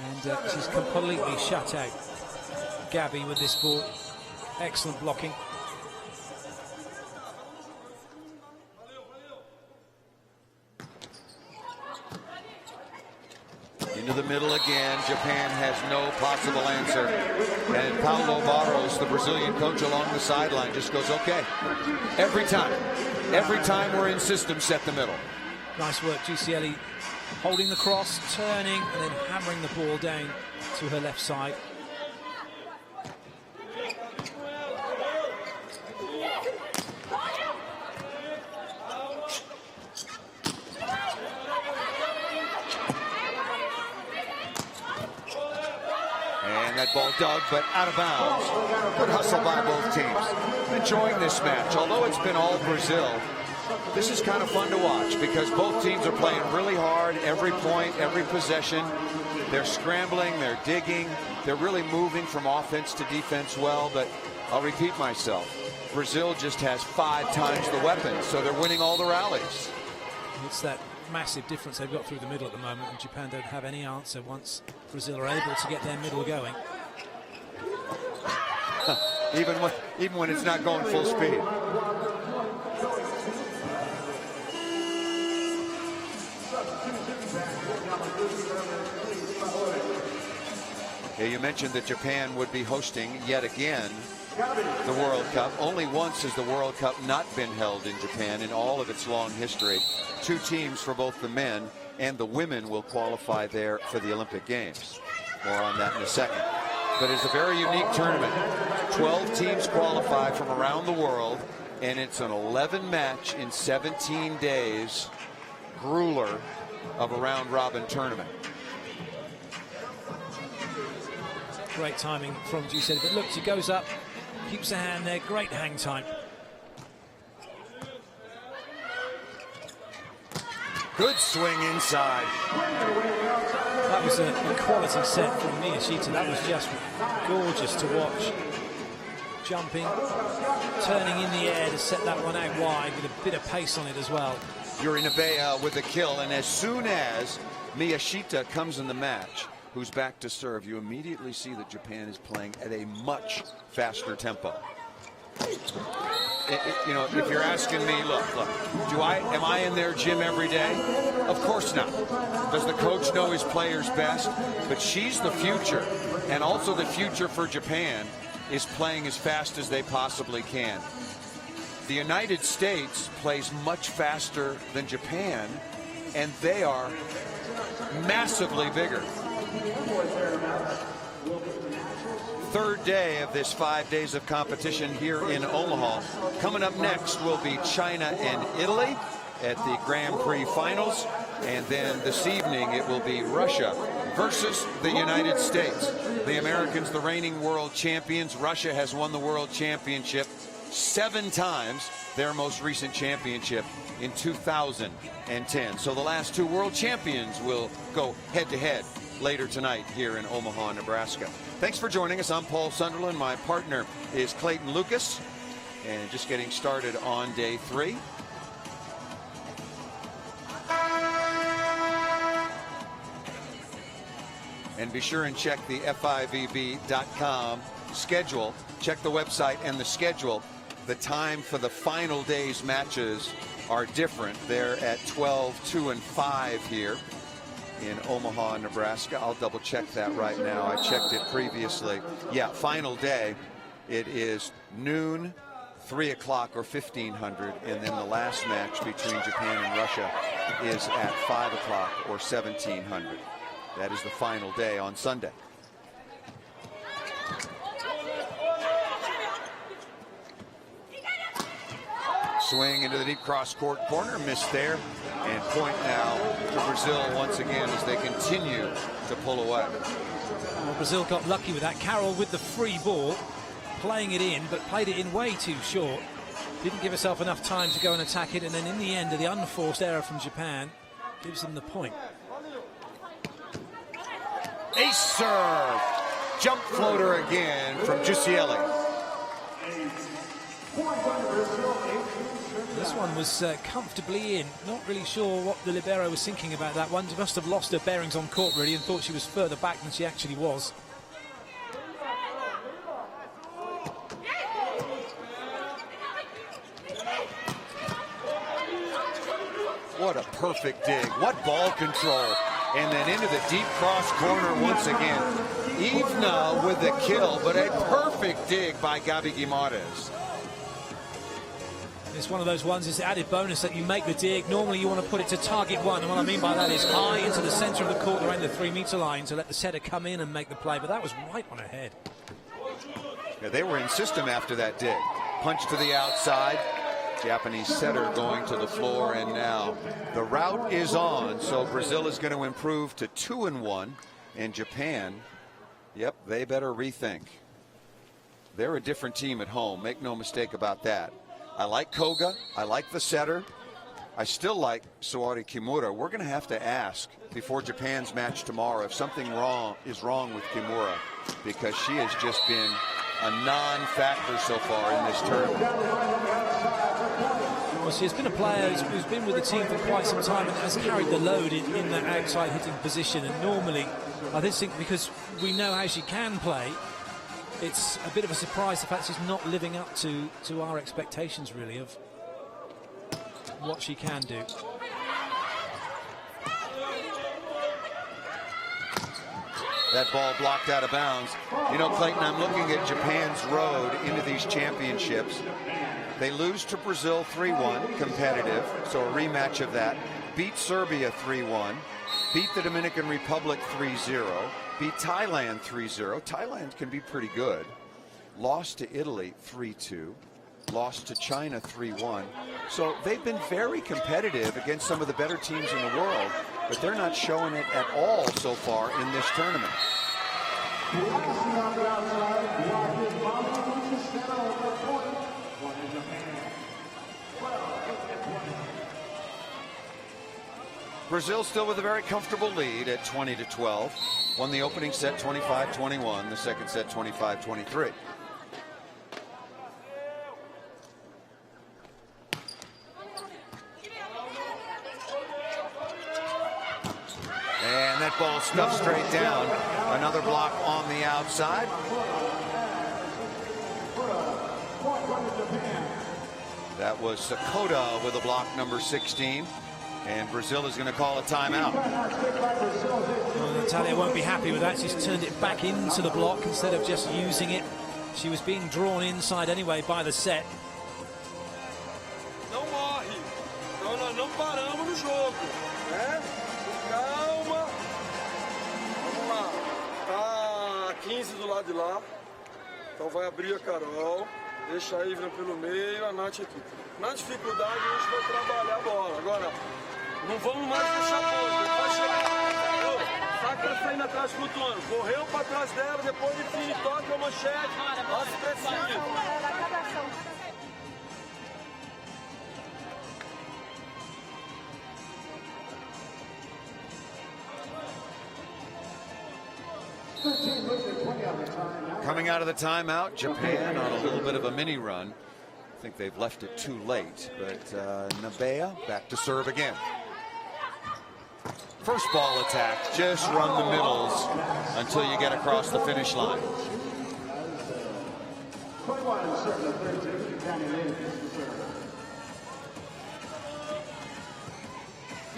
[SPEAKER 2] And she's completely shut out Gabi with this ball. Excellent blocking.
[SPEAKER 1] Into the middle again. Japan has no possible answer. And Paulo Barros, the Brazilian coach along the sideline, just goes, okay. Every time we're in system, set the middle.
[SPEAKER 2] Nice work, Giusielli, holding the cross, turning, and then hammering the ball down to her left side.
[SPEAKER 1] And that ball dug, but out of bounds. Good hustle by both teams. Enjoying this match. Although it's been all Brazil, this is kind of fun to watch because both teams are playing really hard. Every point, every possession. They're scrambling, they're digging. They're really moving from offense to defense well, but I'll repeat myself. Brazil just has 5 times the weapons, so they're winning all the rallies.
[SPEAKER 2] It's that massive difference they've got through the middle at the moment, and Japan don't have any answer once Brazil are able to get their middle going.
[SPEAKER 1] even when it's not going full speed. Yeah, you mentioned that Japan would be hosting yet again the World Cup. Only once has the World Cup not been held in Japan in all of its long history. 2 teams for both the men and the women will qualify there for the Olympic Games. More on that in a second. But it's a very unique tournament. 12 teams qualify from around the world, and it's an 11 match in 17 days grueler of a round-robin tournament.
[SPEAKER 2] Great timing from Giuseppe, but look, she goes up, keeps her hand there, great hang time.
[SPEAKER 1] Good swing inside.
[SPEAKER 2] That was a quality set from Miyashita. That was just gorgeous to watch. Jumping, turning in the air to set that one out wide with a bit of pace on it as well.
[SPEAKER 1] Yuri Nabea with the kill, and as soon as Miyashita comes in the match, who's back to serve, you immediately see that Japan is playing at a much faster tempo. You know, if you're asking me, look, am I in their gym every day? Of course not. Does the coach know his players best? But she's the future, and also the future for Japan is playing as fast as they possibly can. The United States plays much faster than Japan, and they are massively bigger. Third day of this 5 days of competition here in Omaha. Coming up next will be China and Italy at the Grand Prix finals, and then this evening it will be Russia versus the United States. The Americans, the reigning world champions. Russia has won the world championship 7 times, their most recent championship in 2010. So the last 2 world champions will go head-to-head later tonight here in Omaha, Nebraska. Thanks for joining us. I'm Paul Sunderland. My partner is Clayton Lucas, and just getting started on day 3. And be sure and check the FIVB.com schedule. Check the website and the schedule. The time for the final day's matches are different. They're at 12, 2, and 5 here in Omaha, Nebraska. I'll double check that right now. I checked it previously. Yeah, final day. It is noon, 3 o'clock, or 1500, and then the last match between Japan and Russia is at 5 o'clock or 1700. That is the final day on Sunday. Swing into the deep cross court corner, missed there, and point now to Brazil once again as they continue to pull away.
[SPEAKER 2] Well, Brazil got lucky with that. Carroll with the free ball, playing it in, but played it in way too short. Didn't give herself enough time to go and attack it, and then in the end, the unforced error from Japan gives them the point.
[SPEAKER 1] Ace serve. Jump floater again from Giusielli.
[SPEAKER 2] This one was comfortably in. Not really sure what the libero was thinking about that one. She must have lost her bearings on court really and thought she was further back than she actually was.
[SPEAKER 1] What a perfect dig. What ball control. And then into the deep cross corner once again. Ivna with the kill, but a perfect dig by Gabi Guimaraes.
[SPEAKER 2] It's one of those ones, it's the added bonus that you make the dig. Normally you want to put it to target one, and what I mean by that is high into the center of the court around the 3-meter line to let the setter come in and make the play, but that was right on her head.
[SPEAKER 1] Yeah, they were in system after that dig. Punch to the outside. Japanese setter going to the floor, and now the rout is on, so Brazil is going to improve to 2-1, and Japan, yep, they better rethink. They're a different team at home, make no mistake about that. I like Koga, I like the setter, I still like Saori Kimura. We're going to have to ask before Japan's match tomorrow if something is wrong with Kimura, because she has just been a non-factor so far in this tournament.
[SPEAKER 2] Well, she has been a player who's been with the team for quite some time and has carried the load in that outside hitting position, and normally I just think because we know how she can play, it's a bit of a surprise the fact she's not living up to our expectations really of what she can do.
[SPEAKER 1] That ball blocked out of bounds. You know, Clayton, I'm looking at Japan's road into these championships. They lose to Brazil 3-1, competitive, so a rematch of that. Beat Serbia 3-1, beat the Dominican Republic 3-0, beat Thailand 3-0. Thailand can be pretty good. Lost to Italy 3-2, lost to China 3-1. So they've been very competitive against some of the better teams in the world, but they're not showing it at all so far in this tournament. Brazil still with a very comfortable lead at 20-12. Won the opening set 25-21, the second set 25-23. And that ball stuffed straight down. Another block on the outside. That was Sakota with a block number 16. And Brazil is going to call a timeout.
[SPEAKER 2] Well, Natalia won't be happy with that. She's turned it back into the block instead of just using it. She was being drawn inside anyway by the set.
[SPEAKER 4] Não morre. Então nós não paramos no jogo, né? Calma. Vamos lá. Tá 15 do lado de lá. Então vai abrir a Carol. Deixa a Ivna pelo meio, a Nath aqui. Na dificuldade a gente vai trabalhar a bola. Agora, não vamos mais deixar ponto. Vai chegar. Saca saindo atrás flutuando. Correu para trás dela, depois enfim, toca a manchete. Nossa, precisa.
[SPEAKER 1] Coming out of the timeout, Japan on a little bit of a mini run. I think they've left it too late, but Nabea back to serve again. First ball attack, just run the middles until you get across the finish line.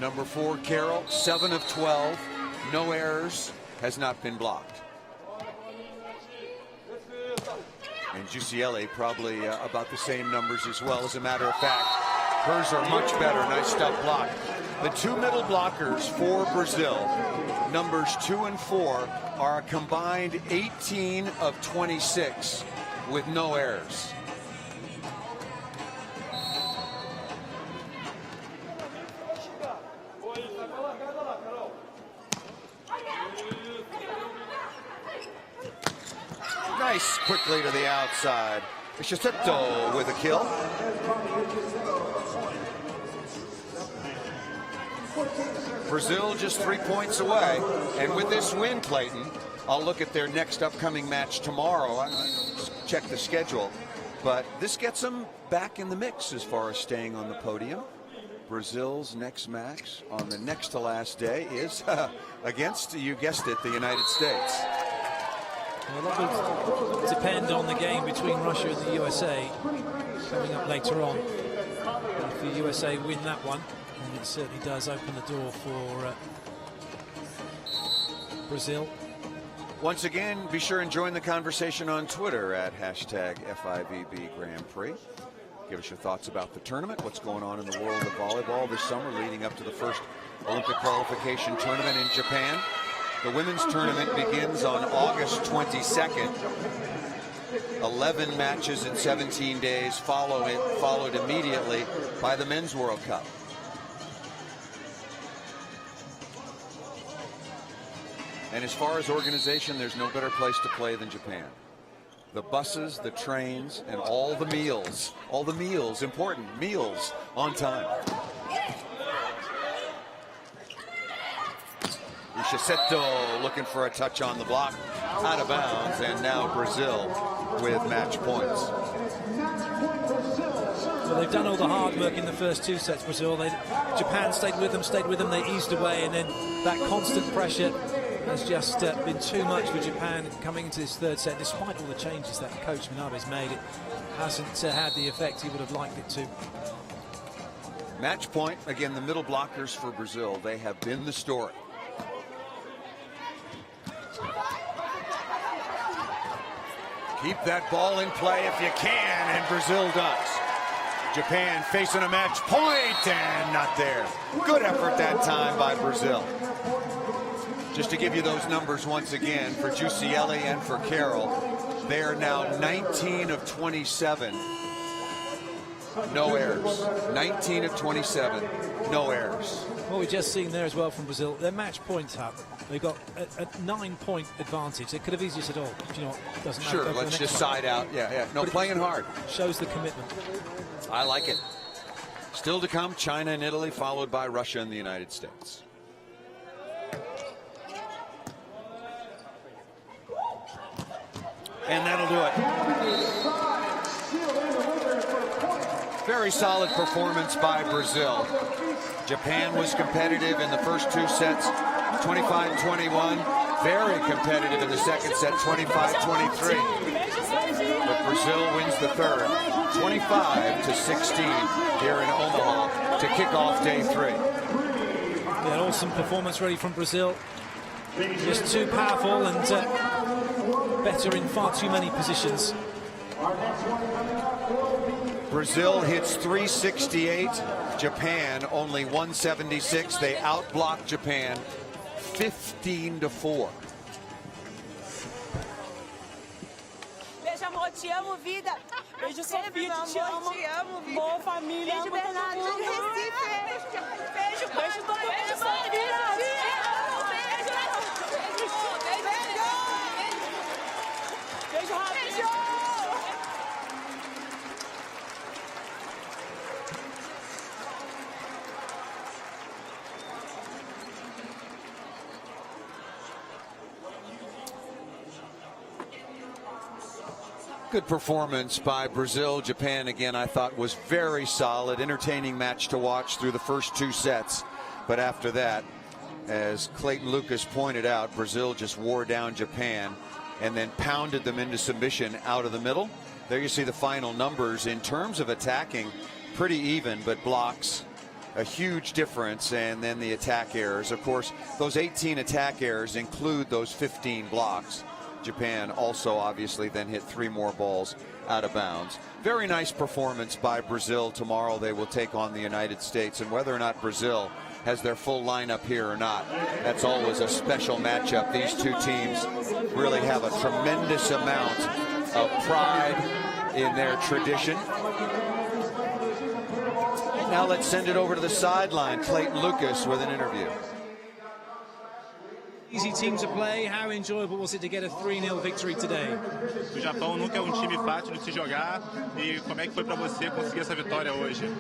[SPEAKER 1] Number 4, Carroll, 7 of 12, no errors, has not been blocked. And Giusielli probably about the same numbers as well. As a matter of fact, hers are much better. Nice stuff block. The two middle blockers for Brazil, numbers 2 and 4, are a combined 18 of 26 with no errors. Nice, quickly to the outside. Ishisetto with a kill. Brazil just 3 points away. And with this win, Clayton, I'll look at their next upcoming match tomorrow. I check the schedule. But this gets them back in the mix as far as staying on the podium. Brazil's next match on the next to last day is against, you guessed it, the United States.
[SPEAKER 2] Well, that will depend on the game between Russia and the USA coming up later on. If the USA win that one, then it certainly does open the door for Brazil.
[SPEAKER 1] Once again, be sure and join the conversation on Twitter at #FIVB Grand Prix. Give us your thoughts about the tournament, what's going on in the world of volleyball this summer leading up to the first Olympic qualification tournament in Japan. The women's tournament begins on August 22nd. 11 matches in 17 days, followed immediately by the Men's World Cup. And as far as organization, there's no better place to play than Japan. The buses, the trains, and all the meals, important meals on time. Ishiseto looking for a touch on the block, out of bounds, and now Brazil with match points.
[SPEAKER 2] Well, they've done all the hard work in the first two sets, Brazil. Japan stayed with them, they eased away, and then that constant pressure has just been too much for Japan coming into this third set. Despite all the changes that Coach Minabe's made, it hasn't had the effect he would have liked it to.
[SPEAKER 1] Match point, again, the middle blockers for Brazil, they have been the story. Keep that ball in play if you can, and Brazil does. Japan facing a match point, and not there. Good effort that time by Brazil. Just to give you those numbers once again, for Giusielli and for Carroll, they are now 19 of 27. No errors. 19 of 27. No errors.
[SPEAKER 2] What we've just seen there as well from Brazil, their match points up. They've got a 9-point advantage. They could have easily said, oh, do you know what, doesn't matter.
[SPEAKER 1] Sure, let's just side out. Yeah. No, playing hard.
[SPEAKER 2] Shows the commitment.
[SPEAKER 1] I like it. Still to come, China and Italy, followed by Russia and the United States. And that'll do it. Very solid performance by Brazil. Japan was competitive in the first two sets, 25-21. Very competitive in the second set, 25-23. But Brazil wins the third, 25-16 here in Omaha to kick off day 3.
[SPEAKER 2] Yeah, awesome performance really from Brazil. Just too powerful and better in far too many positions.
[SPEAKER 1] Brazil hits 368, Japan only 176. They outblocked Japan 15-4.
[SPEAKER 5] Beijo, amor, te amo, vida.
[SPEAKER 6] Beijo, Sofia, te amo.
[SPEAKER 5] Te amo, vida.
[SPEAKER 6] Boa família.
[SPEAKER 5] Beijo, Bernardo, de Recife. Beijo,
[SPEAKER 6] Beijo, todo mundo.
[SPEAKER 5] Beijo,
[SPEAKER 6] Sofia. Beijo, Rafa.
[SPEAKER 1] Good performance by Brazil. Japan, again, I thought was very solid. Entertaining match to watch through the first two sets. But after that, as Clayton Lucas pointed out, Brazil just wore down Japan and then pounded them into submission out of the middle. There you see the final numbers. In terms of attacking, pretty even, but blocks, a huge difference. And then the attack errors. Of course, those 18 attack errors include those 15 blocks. Japan also obviously then hit 3 more balls out of bounds. Very nice performance by Brazil. Tomorrow they will take on the United States, and whether or not Brazil has their full lineup here or not, that's always a special matchup. These two teams really have a tremendous amount of pride in their tradition. Now let's send it over to the sideline. Clayton Lucas with an interview.
[SPEAKER 2] Easy team to play. How enjoyable was it to get a 3-0 victory today?
[SPEAKER 7] O Japão nunca é time fácil de se jogar. E como é que foi para você conseguir essa vitória hoje?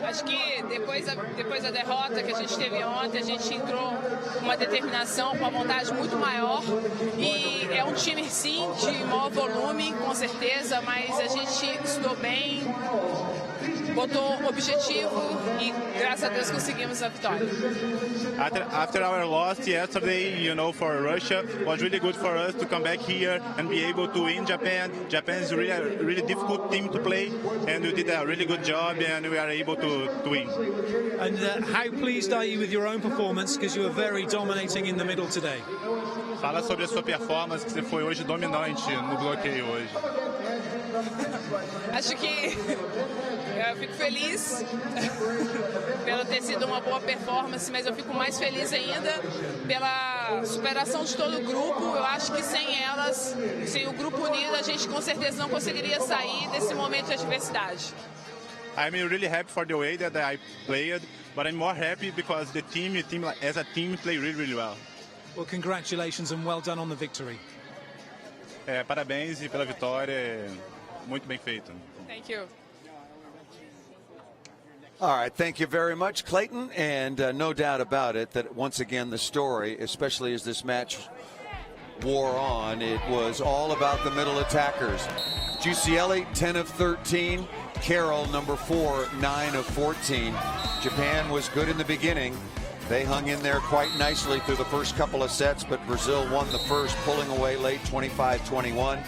[SPEAKER 8] Acho que depois da derrota que a gente teve ontem, a gente entrou com uma determinação, com uma vontade muito maior. E é um time, sim, de maior volume, com certeza, mas a gente estudou bem, botou objetivo e, graças a Deus, conseguimos a vitória.
[SPEAKER 7] After our loss yesterday, you know, for Russia, was really good for us to come back here and be able to win Japan. Japan is really a really difficult team to play, and we did a really good job, and we are able to win.
[SPEAKER 2] And how pleased are you with your own performance, because you were very dominating in the middle today?
[SPEAKER 7] Fala sobre a sua performance, que você foi hoje dominante no bloqueio hoje.
[SPEAKER 8] Acho que eu fico feliz pelo ter sido uma boa performance, mas eu fico mais feliz ainda pela superação de todo o grupo. Eu acho que sem elas, sem o grupo unido, a gente com certeza não conseguiria sair desse momento de adversidade.
[SPEAKER 7] I'm really happy for the way that I played, but I'm more happy because the team as a team play really, really well.
[SPEAKER 2] Well, congratulations and well done on the victory.
[SPEAKER 7] Parabéns e pela vitória, muito bem feito.
[SPEAKER 8] Thank you.
[SPEAKER 1] All right, thank you very much, Clayton. And no doubt about it that once again the story, especially as this match wore on, it was all about the middle attackers. Giusielli, 10 of 13. Carroll, number 4, 9 of 14. Japan was good in the beginning. They hung in there quite nicely through the first couple of sets, but Brazil won the first, pulling away late 25-21.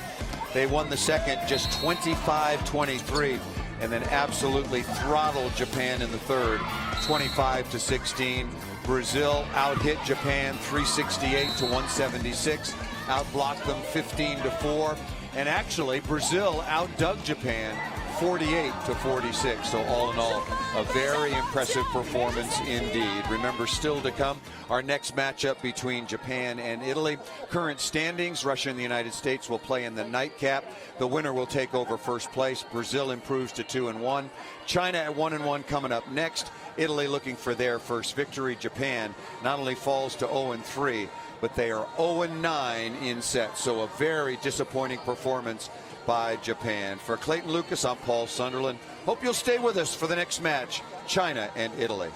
[SPEAKER 1] They won the second just 25-23, and then absolutely throttled Japan in the third, 25-16. Brazil out-hit Japan 368-176, outblocked them 15-4, and actually Brazil outdug Japan 48-46. So all in all, a very impressive performance indeed. Remember, still to come, our next matchup between Japan and Italy. Current standings, Russia and the United States will play in the nightcap. The winner will take over first place. Brazil improves to 2-1. China at 1-1 coming up next. Italy looking for their first victory. Japan not only falls to 0-3, but they are 0-9 in sets. So a very disappointing performance by Japan. For Clayton Lucas, I'm Paul Sunderland. Hope you'll stay with us for the next match, China and Italy.